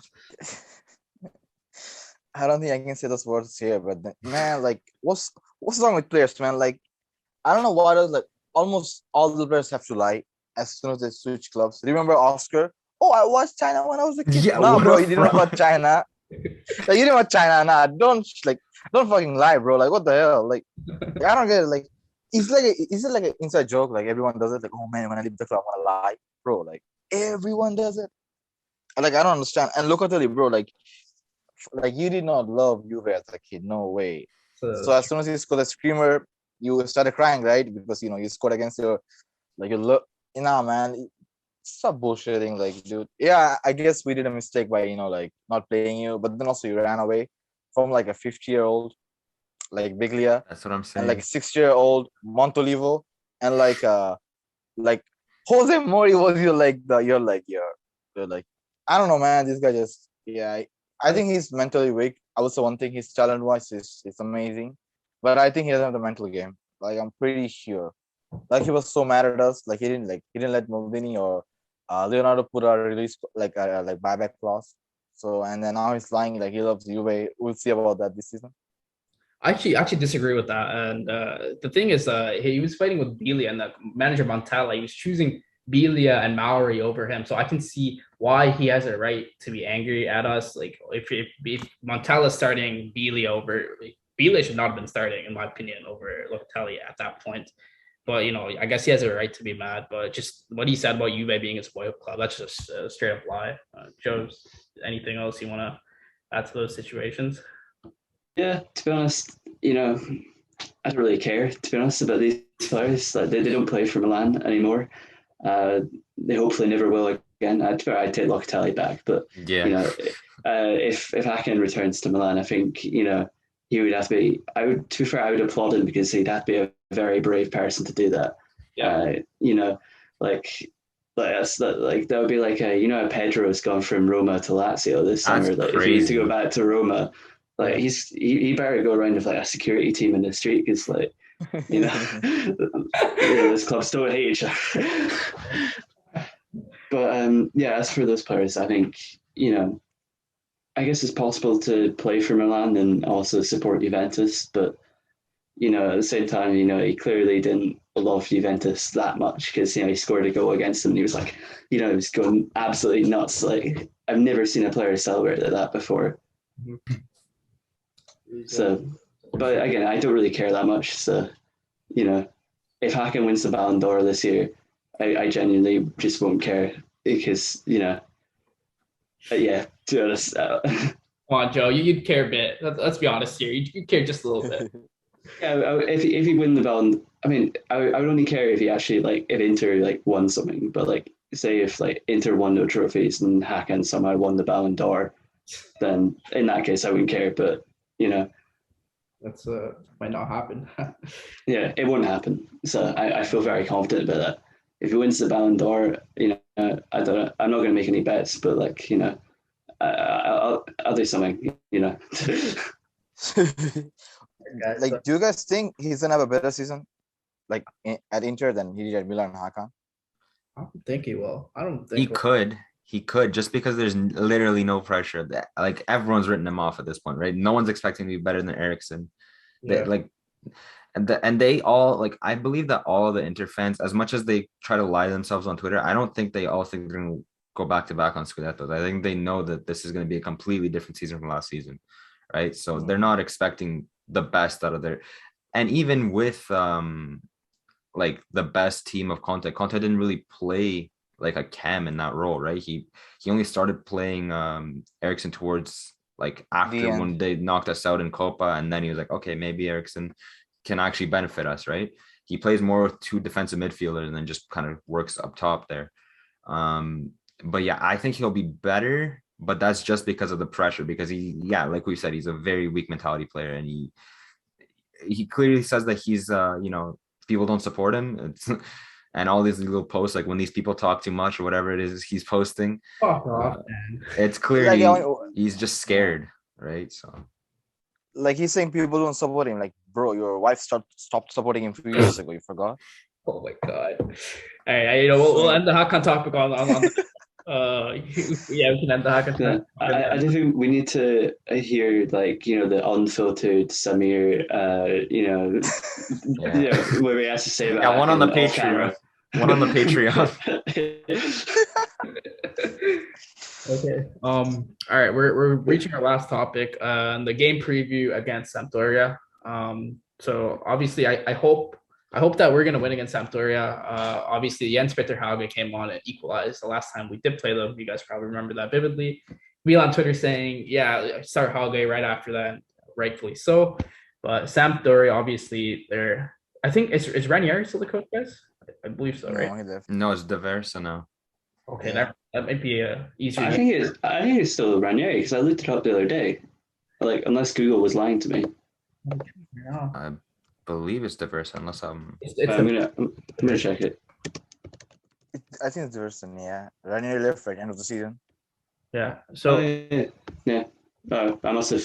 B: I don't think I can say those words here, but man, like, what's wrong with players, man? Like, I don't know what else. Like, almost all the players have to lie as soon as they switch clubs. Remember Oscar? Oh, I watched China when I was a kid.
C: Yeah,
B: no, bro, you didn't watch China. Like, you didn't watch China. Nah, don't fucking lie, bro. Like, what the hell? Like I don't get it. Like, is it like an inside joke? Like everyone does it. Like, oh man, when I leave the club, I want to lie, bro. Like everyone does it. Like, I don't understand. And look at it, bro. Like you did not love Juve as a kid. No way. So as soon as you scored the screamer, you started crying, right? Because you scored against your man. Stop bullshitting, like, dude. Yeah, I guess we did a mistake by like not playing you, but then also you ran away from like a 50-year-old like Biglia.
C: That's what I'm saying.
B: And like a 60-year-old Montolivo, and like Jose Mori was you're like I don't know, man. This guy just I think he's mentally weak. I would say one thing, his talent wise is amazing, but I think he doesn't have the mental game. Like, I'm pretty sure. Like, he was so mad at us. Like, he didn't let Maldini or Leonardo put a release like buyback clause. So, and then now he's lying like he loves Juve. We'll see about that this season.
A: I actually disagree with that. And the thing is, he was fighting with Biglia, and the manager Montella, he was choosing Biglia and Mauri over him. So I can see why he has a right to be angry at us. Like, if Montella's starting Biglia over, Biglia should not have been starting, in my opinion, over Locatelli at that point. But, I guess he has a right to be mad. But just what he said about Juve being his boyhood club, that's just a straight up lie. Joe, anything else you want to add to those situations?
D: Yeah, to be honest, I don't really care, to be honest, about these players. Like, they don't play for Milan anymore. They hopefully never will again. I'd take Locatelli back, but if Hakan returns to Milan, I think he would have to be. I would applaud him, because he'd have to be a very brave person to do that.
A: Yeah.
D: That would be like Pedro has gone from Roma to Lazio this summer. Like, if he needs to go back to Roma, like he better go around with like a security team in the street, because like this clubs don't hate each other. But as for those players, I think I guess it's possible to play for Milan and also support Juventus, but at the same time, he clearly didn't love Juventus that much, because he scored a goal against them and he was like, he was going absolutely nuts. Like, I've never seen a player celebrate like that before. So, but again, I don't really care that much. So, if Hakan wins the Ballon d'Or this year, I genuinely just won't care, because to be honest.
A: Come on, Joe, you'd care a bit. Let's be honest here. You'd care just a little bit.
D: Yeah, if he win the Ballon, I mean, I would only care if he actually if Inter won something. But say if Inter won no trophies and Hakan somehow won the Ballon d'Or, then in that case I wouldn't care. But
A: That's might not happen.
D: yeah, it won't happen. So I feel very confident about that. If he wins the Ballon d'Or, I don't know. I'm not going to make any bets, but I'll do something.
B: Like, do you guys think he's gonna have a better season, like at Inter than he did at Milan and Hakan?
A: I don't think he will. I don't think
C: He could just because there's literally no pressure. That like everyone's written him off at this point, right? No one's expecting to be better than Eriksen.
A: Yeah.
C: And they all like I believe that all of the Inter fans, as much as they try to lie to themselves on Twitter, I don't think they all think they're going to go back to back on Scudettos. I think they know that this is going to be a completely different season from last season, right? So they're not expecting the best out of their, and even with like the best team of Conte didn't really play like a cam in that role, right? He only started playing Eriksen towards like after when they knocked us out in Copa, and then he was like, okay, maybe Eriksen can actually benefit us, right? He plays more with two defensive midfielders and then just kind of works up top there. But yeah, I think he'll be better, but that's just because of the pressure, because like we said, he's a very weak mentality player, and he clearly says that he's people don't support him. And all these little posts, like when these people talk too much or whatever it is he's posting, it's clearly he's just scared, right? So
B: like he's saying people don't support him. Like, bro, your wife stopped supporting him 2 years ago. You forgot?
A: Oh my god! All right, we'll end the Hakan topic on yeah, we can end the Hakan.
D: Yeah, I do think we need to hear the unfiltered Samir, where he has to say about
C: one on the Patreon. One on the Patreon.
A: Okay. All right. We're reaching our last topic. The game preview against Sampdoria. So obviously, I hope that we're gonna win against Sampdoria. Obviously, Jens Peter Hauge came on and equalized the last time we did play them. You guys probably remember that vividly. Milan Twitter saying, "Yeah, start Hauge right after that." Rightfully so. But Sampdoria, obviously, I think is Ranieri still the coach, guys? I believe so, right?
C: No, it's Diversa now.
A: Okay, that might be easier.
D: I think it's still Ranieri because I looked it up the other day. Like, unless Google was lying to me.
C: I believe it's Diversa, unless
D: I'm gonna check it.
B: I think it's Diversa. Yeah, Ranieri left at the end of the season.
A: Yeah. So
D: yeah. I must have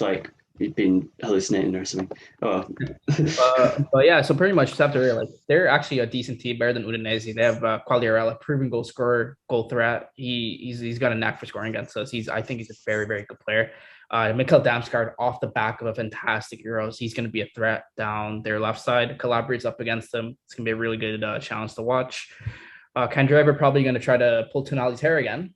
D: been hallucinating or something. Oh.
A: But yeah, so pretty much Sampdoria, they're actually a decent team, better than Udinese. They have Quagliarella, proven goal scorer, goal threat. He's got a knack for scoring against us. I think he's a very, very good player. Mikkel Damsgaard off the back of a fantastic Euros. He's going to be a threat down their left side. Calabria's up against them. It's going to be a really good challenge to watch. Ken Driver probably going to try to pull Tonali's hair again.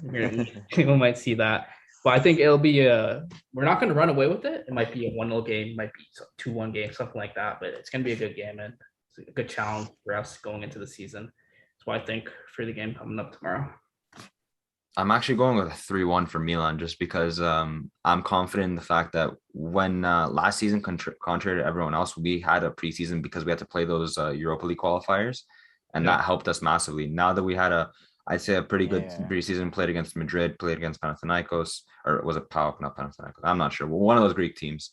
A: We might see that. But I think it'll be we're not going to run away with it. It might be a 1-0 game, it might be 2-1 game, something like that. But it's going to be a good game, and it's a good challenge for us going into the season. That's what I think for the game coming up tomorrow.
C: I'm actually going with a 3-1 for Milan, just because I'm confident in the fact that when last season, contrary to everyone else, we had a preseason because we had to play those Europa League qualifiers, and that helped us massively. Now that we had I'd say a pretty good preseason, played against Madrid, played against Panathinaikos, or was it PAOK, not Panathinaikos? I'm not sure. One of those Greek teams.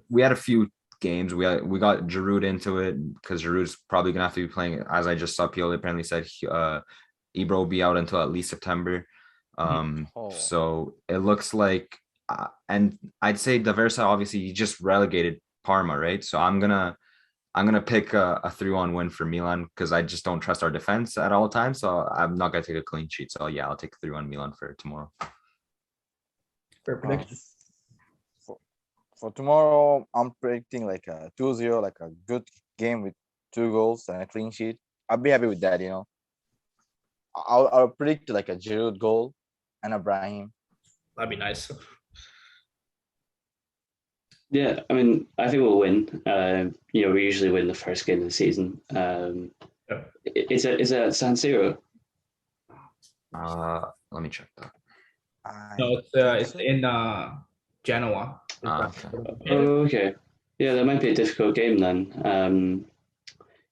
C: We had a few games. We got Giroud into it because Giroud's probably going to have to be playing. As I just saw, Pioli apparently said Ibra will be out until at least September. So it looks like, and I'd say Diversa, obviously, he just relegated Parma, right? So I'm gonna pick a 3-1 win for Milan because I just don't trust our defense at all times. So I'm not gonna take a clean sheet. So yeah, I'll take 3-1 Milan for tomorrow.
A: For prediction.
B: For tomorrow, I'm predicting like a 2-0, like a good game with 2 goals and a clean sheet. I'll be happy with that, I'll predict like a Giroud goal and a Brahim.
A: That'd be nice.
D: Yeah, I mean, I think we'll win. We usually win the first game of the season. Is it at San Siro?
C: Let me check that.
A: No, it's in Genoa.
D: Okay. Yeah, that might be a difficult game then.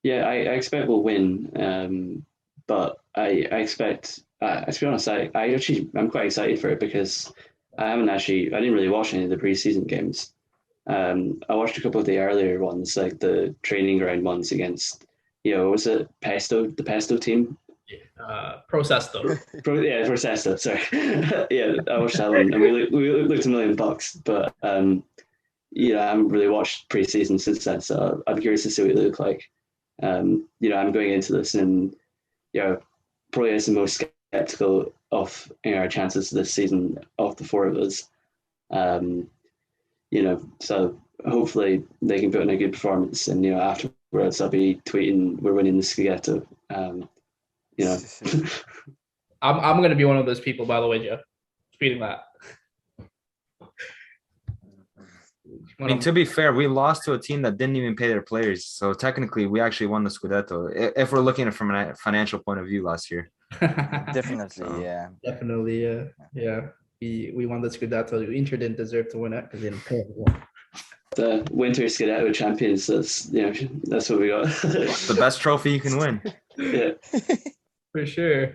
D: I expect we'll win. But I expect To be honest, I'm quite excited for it because I didn't really watch any of the preseason games. I watched a couple of the earlier ones, like the training ground ones against, was it the Pesto team?
A: Pro Sesto.
D: For Sesto, sorry. Yeah, I watched that one and we looked $1 million, but I haven't really watched preseason since then, so I'm curious to see what it look like. I'm going into this and, probably as the most skeptical of our chances this season of the four of us. So hopefully they can put in a good performance, and afterwards I'll be tweeting we're winning the Scudetto.
A: I'm gonna be one of those people, by the way, Joe. Tweeting that.
C: I mean, to be fair, we lost to a team that didn't even pay their players. So technically, we actually won the Scudetto, if we're looking at it from a financial point of view last year.
B: Definitely, yeah.
A: Definitely, yeah. We won the Scudetto. Inter didn't deserve to win it because they didn't pay.
D: The Winter Scudetto champions. That's what we got.
C: The best trophy you can win.
D: Yeah,
A: for sure.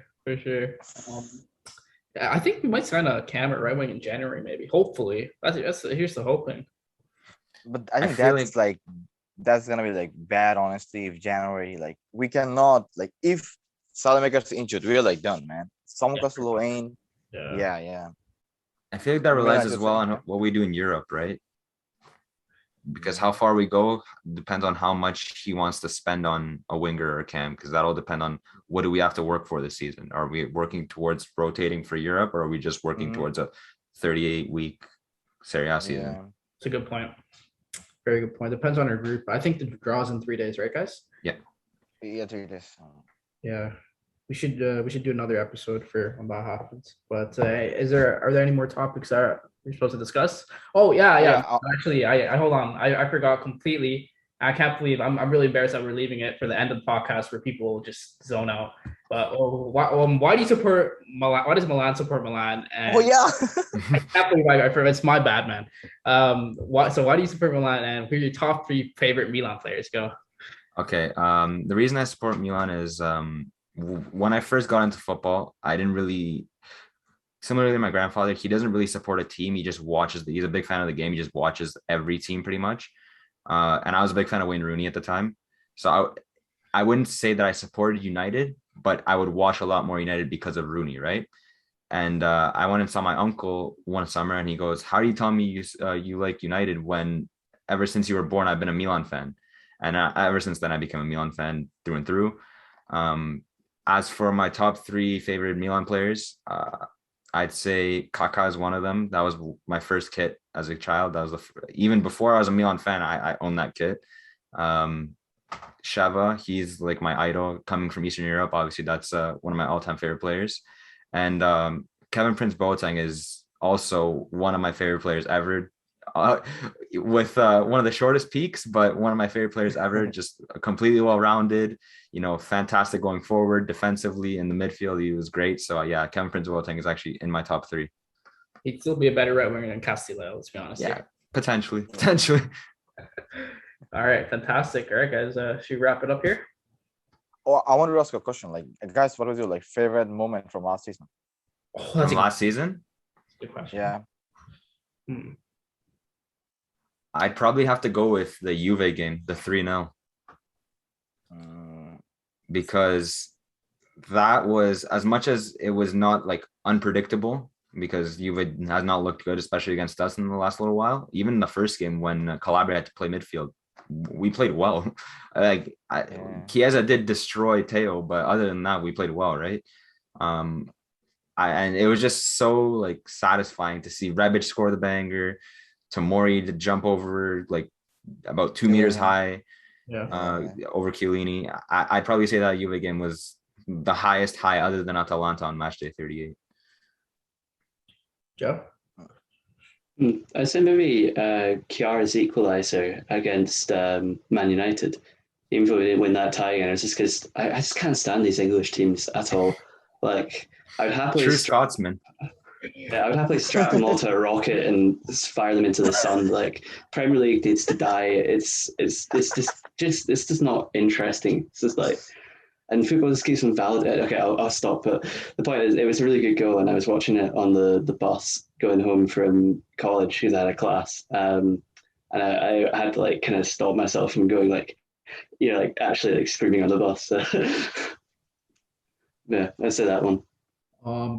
A: I think we might sign a Cam at right wing in January, maybe. Hopefully, here's the hoping.
B: But I think that's gonna be like bad, honestly. If January, like, we cannot, like, if Salamaker's injured, we're like done, man. Someone goes to Loain. Yeah.
C: I feel like that relies as well on what we do in Europe, right? Because how far we go depends on how much he wants to spend on a winger or a cam, because that'll depend on what do we have to work for this season. Are we working towards rotating for Europe, or are we just working towards a 38-week Serie A season?
B: Yeah.
A: It's a good point. Very good point. Depends on our group. I think the draw's in 3 days, right, guys?
C: Yeah,
B: 3 days.
A: Yeah. We should do another episode for when that happens. But are there any more topics that we're supposed to discuss? Oh yeah. Actually, I hold on. I forgot completely. I can't believe I'm really embarrassed that we're leaving it for the end of the podcast where people just zone out. But why do you support Milan? Why does Milan support Milan? And I can't believe I forgot. It's my bad, man. Why do you support Milan? And who are your top 3 favorite Milan players? Go.
C: Okay. The reason I support Milan is when I first got into football, I didn't really, similarly to my grandfather, he doesn't really support a team. He just watches. He's a big fan of the game. He just watches every team pretty much. And I was a big fan of Wayne Rooney at the time. So I wouldn't say that I supported United, but I would watch a lot more United because of Rooney, right? And I went and saw my uncle one summer, and he goes, "How do you tell me you like United when ever since you were born, I've been a Milan fan?" And ever since then, I became a Milan fan through and through. As for my top 3 favorite Milan players, I'd say Kaká is one of them. That was my first kit as a child. That was even before I was a Milan fan, I owned that kit. Sheva, he's like my idol coming from Eastern Europe. Obviously, that's one of my all-time favorite players. And Kevin Prince Boateng is also one of my favorite players ever. With one of the shortest peaks, but one of my favorite players ever, just completely well-rounded, fantastic going forward, defensively in the midfield, he was great. So yeah, Kevin Prince Boateng is actually in my top 3.
A: He'd still be a better right winger than Castillo, let's be honest.
C: Yeah, potentially.
A: All right, fantastic. All right, guys, should we wrap it up here?
B: Oh, I want to ask a question. Like, guys, what was your favorite moment from last season?
C: From last season?
A: Good question.
B: Yeah.
C: I'd probably have to go with the Juve game, the 3-0. Because that was, as much as it was not unpredictable, because Juve has not looked good, especially against us in the last little while. Even in the first game when Calabria had to play midfield, we played well. Chiesa did destroy Teo, but other than that, we played well, right? And it was just so satisfying to see Rebic score the banger, Tomori to jump over about 2 meters high, over Chiellini. I'd probably say that Juve game was the highest high other than Atalanta on match day 38.
A: Joe?
D: I'd say maybe Chiara's equaliser against Man United. Even though we didn't win that tie again, it's just because I just can't stand these English teams at all. I would happily
C: true Scotsman.
D: Yeah, I would happily strap them all to a rocket and just fire them into the sun. Premier League needs to die. It's just not interesting. It's just and football just keeps on valid. Okay, I'll stop. But the point is, it was a really good goal, and I was watching it on the bus going home from college because I had a class. And I had to like kind of stop myself from going like, like actually like screaming on the bus. So yeah, I say that one.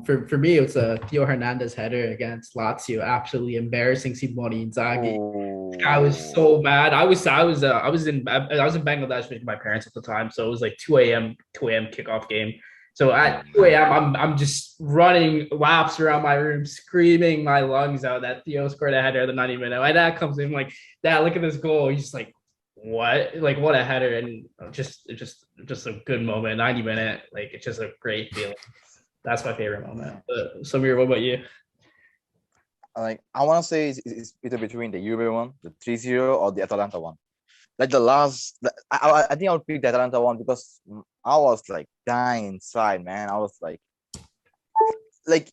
A: For me, it was a Theo Hernandez header against Lazio, absolutely embarrassing Simone Inzaghi. I was so mad. I was in Bangladesh with my parents at the time, so it was like 2 a.m. kickoff game. So at 2 a.m. I'm just running laps around my room, screaming my lungs out that Theo scored a header at the 90 minute. My dad comes in like, "Dad, look at this goal." He's just like, "What? Like what a header!" And just a good moment. 90 minute, like it's just a great feeling. That's my favorite moment. But Samir, what about you?
B: Like I want to say it's either between the Juve one, the 3-0, or the Atalanta one. Like the last, I think I would pick the Atalanta one because I was like dying inside, man. I was like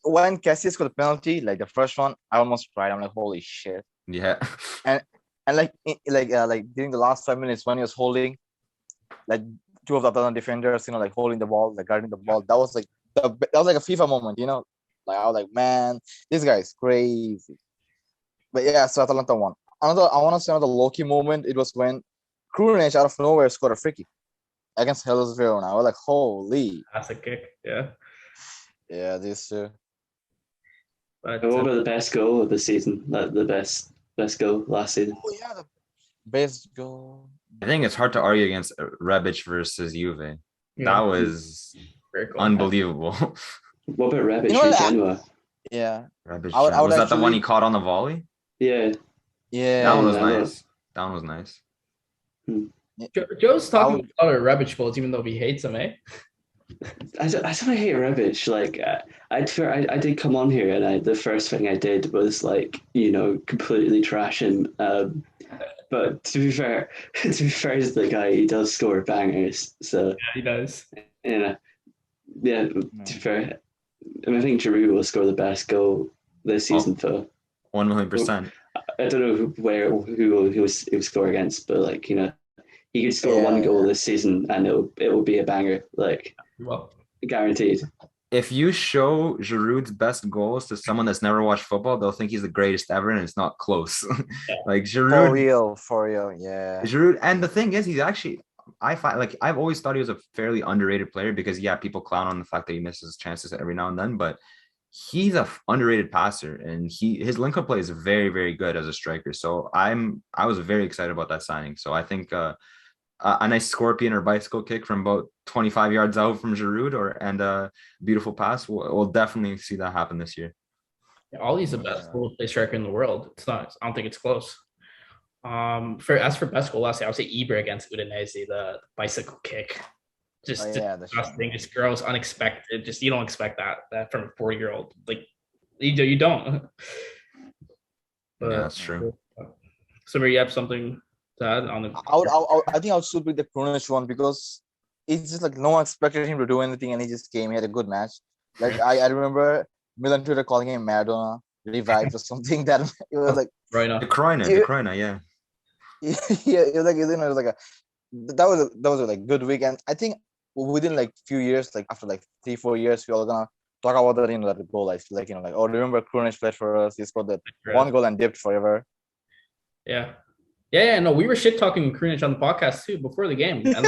B: when Cassius scored the penalty, like the first one, I almost cried. I'm like, holy shit.
C: Yeah.
B: And like during the last 5 minutes when he was holding, like two of the Atalanta defenders, like holding the ball, like guarding the ball. That was like a FIFA moment, Like I was like, man, this guy is crazy. But yeah, so Atalanta won. I want to say another low-key moment. It was when Krunic out of nowhere scored a free kick against Hellas Verona. I was like, holy.
A: That's a kick, yeah.
B: Yeah, this too.
A: But
D: what about the best goal of the season? Like the best goal last season?
B: Oh yeah, the best goal.
C: I think it's hard to argue against Rebic versus Juve. That was
A: cool.
C: Unbelievable.
D: What about Rebic for Genoa?
B: Yeah.
C: Rebic, was that the one he caught on the volley?
D: Yeah.
B: Yeah.
C: That one was nice. That one was nice.
A: Joe's talking about Rebic goals, even though he hates him, eh?
D: I don't hate Rebic. Like I did come on here, and the first thing I did was like completely trash him. But to be fair, he's the guy. He does score bangers. So
A: yeah, he does.
D: Yeah. To be fair, I think Giroud will score the best goal this season for
C: 1,000,000%.
D: I don't know who he will score against, but like he could score one goal this season and it will be a banger, like guaranteed.
C: If you show Giroud's best goals to someone that's never watched football, they'll think he's the greatest ever, and it's not close. Like Giroud,
B: for real, yeah.
C: Giroud, and the thing is, he's actually, I find, like, I've always thought he was a fairly underrated player because people clown on the fact that he misses chances every now and then, but he's a underrated passer, and his link-up play is very, very good as a striker. So I was very excited about that signing. So I think a nice scorpion or bicycle kick from about 25 yards out from Giroud and a beautiful pass, we'll definitely see that happen this year.
A: Yeah, Ollie's the best goal play striker in the world. It's not. I don't think it's close. For best goal last year, I would say Ibra against Udinese, the bicycle kick. Just disgusting, just gross, unexpected. Just you don't expect that from a 40-year-old. Like you don't. But,
C: yeah, that's true.
A: So you have something to add on the?
B: I think I'll still pick the Krunic one because it's just like no one expected him to do anything, and he just came. He had a good match. Like I remember Milan Twitter calling him Maradona revived or something. That it was like
A: the
C: Kroina, yeah.
B: Yeah, it was like it was like that was a like good weekend. I think within like few years, like after like 3-4 years, we're all gonna talk about that that goal. Like oh, remember Krunic played for us? He scored that one goal and dipped forever.
A: Yeah. No, we were shit talking Krunic on the podcast too before the game. And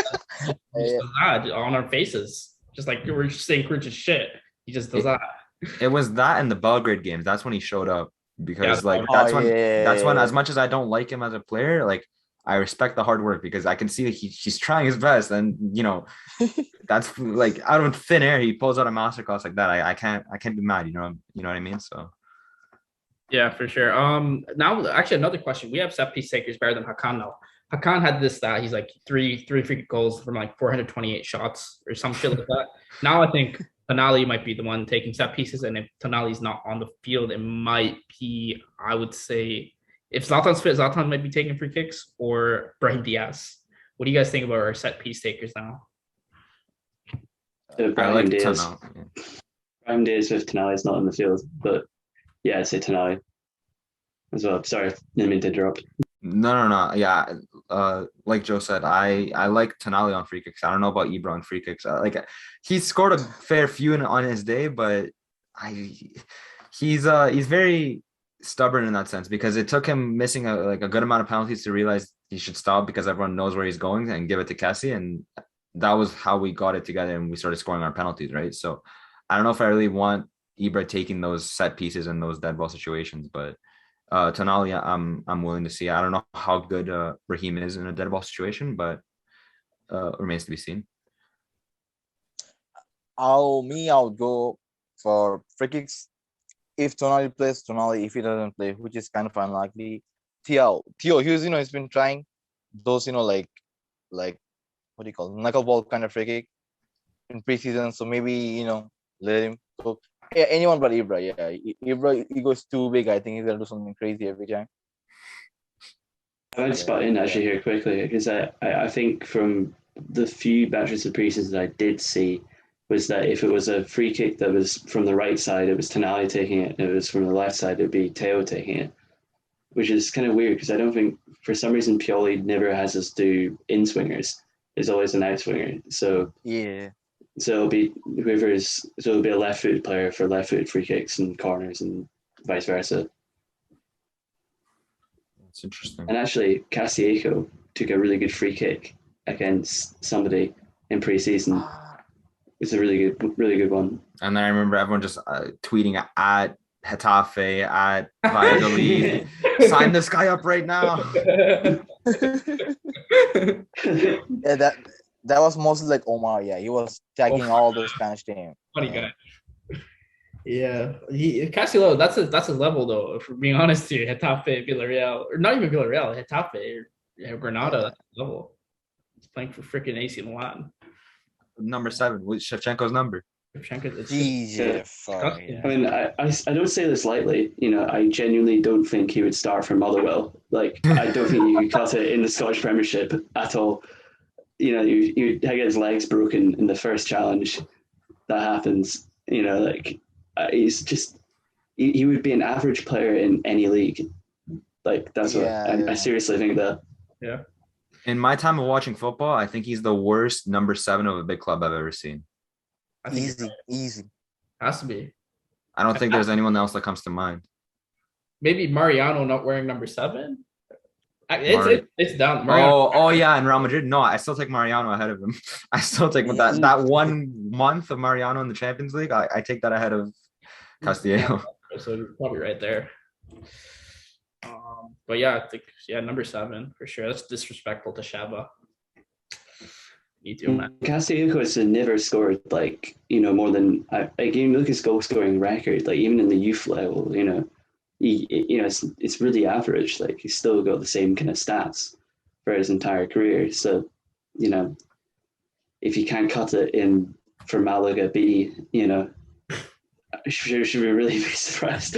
A: on our faces, just like we were just saying Krunic is shit. He just does that.
C: It was that in the Belgrade games. That's when he showed up because that's when as much as I don't like him as a player, like I respect the hard work because I can see that he's trying his best, and that's like out of thin air he pulls out a masterclass like that. I can't be mad. You know what I mean? So.
A: Yeah, for sure. Now actually another question. We have set piece takers better than Hakan now. Hakan had this stat. He's like three free goals from like 428 shots or some shit like that. Now I think Tonali might be the one taking set pieces, and if Tonali's not on the field, it might be, I would say, if Zlatan's fit, Zlatan might be taking free kicks, or Brahim Diaz. What do you guys think about our set piece takers now?
D: Brahim Diaz. Brahim Diaz if Tonali's not on the field, but yeah, I say Tonali as well. Sorry, didn't mean to interrupt.
C: No. Yeah, like Joe said, I like Tonali on free kicks. I don't know about Ibra on free kicks. He scored a fair few on his day, but I he's very stubborn in that sense because it took him missing a good amount of penalties to realize he should stop because everyone knows where he's going and give it to Cassie, and that was how we got it together and we started scoring our penalties, right? So I don't know if I really want Ibra taking those set pieces and those dead ball situations, but Tonali, I'm willing to see. I don't know how good Raheem is in a dead ball situation, but remains to be seen.
B: I'll go for free kicks. If Tonali plays, Tonali. If he doesn't play, which is kind of unlikely, Theo, he's been trying those, like what do you call it? Knuckleball kind of free kick in preseason. So maybe let him go. Yeah, anyone but Ibra. Yeah, Ibra, he goes too big. I think he's gonna do something crazy every time.
D: I would spot in actually here quickly because I think from the few batches of preseason I did see was that if it was a free kick that was from the right side, it was Tonali taking it, and if it was from the left side, it'd be Teo taking it, which is kind of weird because I don't think for some reason Pioli never has us do in swingers. There's always an out swinger. So
B: Yeah.
D: it'll be it'll be a left-footed player for left-footed free kicks and corners and vice versa.
C: It's interesting.
D: And actually, Castillejo took a really good free kick against somebody in pre-season. It's a really good one.
C: And then I remember everyone just tweeting at Getafe, at Valladolid, sign this guy up right now.
B: Yeah, that was mostly like Omar. Yeah, he was tagging all those Spanish teams.
A: Funny guy. Yeah, Castillo. That's a level though. If we're being honest here, Getafe, Villarreal, or not even Villarreal, Getafe, or Granada. That's the level. He's playing for freaking AC Milan.
C: Number 7, with Shevchenko's number.
B: Jesus.
D: I mean, I don't say this lightly. I genuinely don't think he would start for Motherwell. Like, I don't think you could cut it in the Scottish Premiership at all. You get his legs broken in the first challenge. That happens. He's just he would be an average player in any league. Like that's I seriously think that.
A: Yeah.
C: In my time of watching football, I think he's the worst number 7 of a big club I've ever seen.
A: I think
B: Easy.
A: Has to be.
C: I don't think there's anyone else that comes to mind.
A: Maybe Mariano not wearing number 7. It's down.
C: Oh yeah, in Real Madrid. No, I still take Mariano ahead of him. I still take that 1 month of Mariano in the Champions League. I take that ahead of Castillejo.
A: So you're probably right there. But yeah, I think number 7 for sure. That's disrespectful to Shaba. You do, man.
D: Castillejo has never scored more than you look at his goal scoring record. Like even in the youth level, it's really average. Like he's still got the same kind of stats for his entire career. So, if you can't cut it in for Malaga B, should we really be surprised?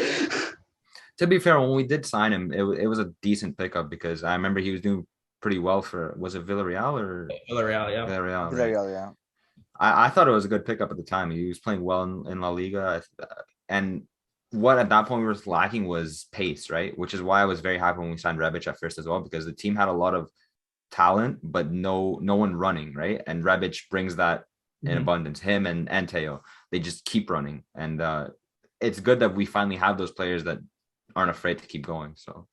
C: To be fair, when we did sign him, it was a decent pickup because I remember he was doing pretty well for, was it Villarreal or
A: Villarreal? Yeah,
B: Villarreal, yeah.
C: I thought it was a good pickup at the time. He was playing well in La Liga, and what at that point we were lacking was pace, right? Which is why I was very happy when we signed Rebic at first as well, because the team had a lot of talent, but no one running, right? And Rebic brings that in abundance. Him and Teo, they just keep running, and it's good that we finally have those players that aren't afraid to keep going. So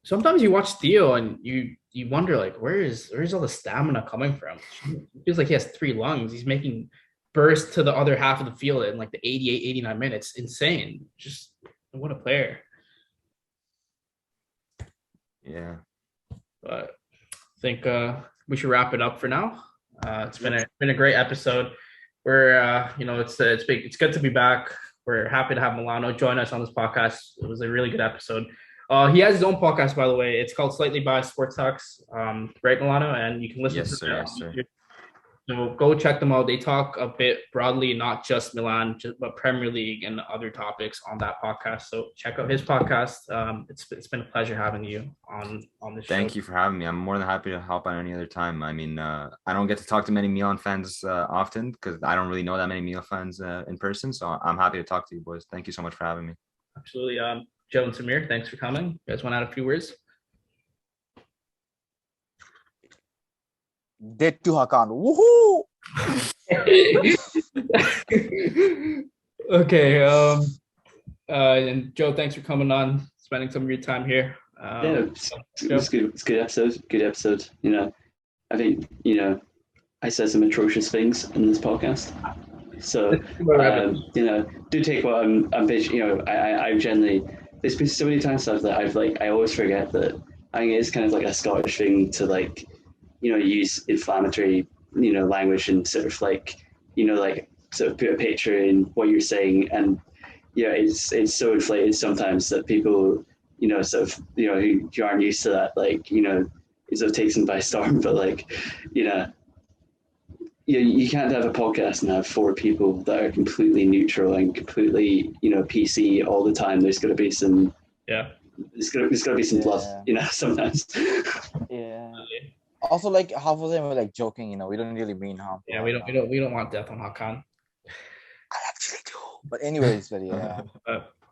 A: sometimes you watch Theo and you wonder like, where's all the stamina coming from? It feels like he has 3 lungs. He's making burst to the other half of the field in like the 88, 89 minutes. Insane. Just what a player.
C: Yeah.
A: But I think we should wrap it up for now. It's been a great episode. We're it's good to be back. We're happy to have Milano join us on this podcast. It was a really good episode. He has his own podcast, by the way. It's called Slightly Biased Sports Talks. Right, Milano? And you can listen to them.
C: Yes, sir.
A: So go check them out. They talk a bit broadly, not just Milan, but Premier League and other topics on that podcast. So check out his podcast. It's been a pleasure having you on this show.
C: Thank you for having me. I'm more than happy to help on any other time. I mean, I don't get to talk to many Milan fans often because I don't really know that many Milan fans in person. So I'm happy to talk to you boys. Thank you so much for having me.
A: Absolutely. Joe and Samir, thanks for coming. You guys want to add a few words?
B: Dead to Hakan. Woohoo!
A: Okay. And Joe, thanks for coming on, spending some of your time here.
D: It's good. It's a good episode. Good episode. You know, I think I said some atrocious things in this podcast. So do take what I'm bitching. I generally, there's been so many times that I always forget that I think it's kind of like a Scottish thing to use inflammatory language and sort of sort of put a picture in what you're saying, and it's so inflated sometimes that people sort of who aren't used to that it sort of takes them by storm. But you can't have a podcast and have 4 people that are completely neutral and completely PC all the time. There's got to be some there's got to be some blood sometimes.
B: Yeah. Also, half of them were joking. We don't really mean harm.
A: Yeah, we don't want death on Hakan.
B: I actually do. But anyways,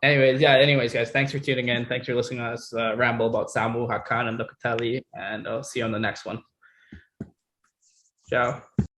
A: anyways, guys, thanks for tuning in. Thanks for listening to us ramble about Samu, Hakan, and Locatelli, and I'll see you on the next one. Ciao.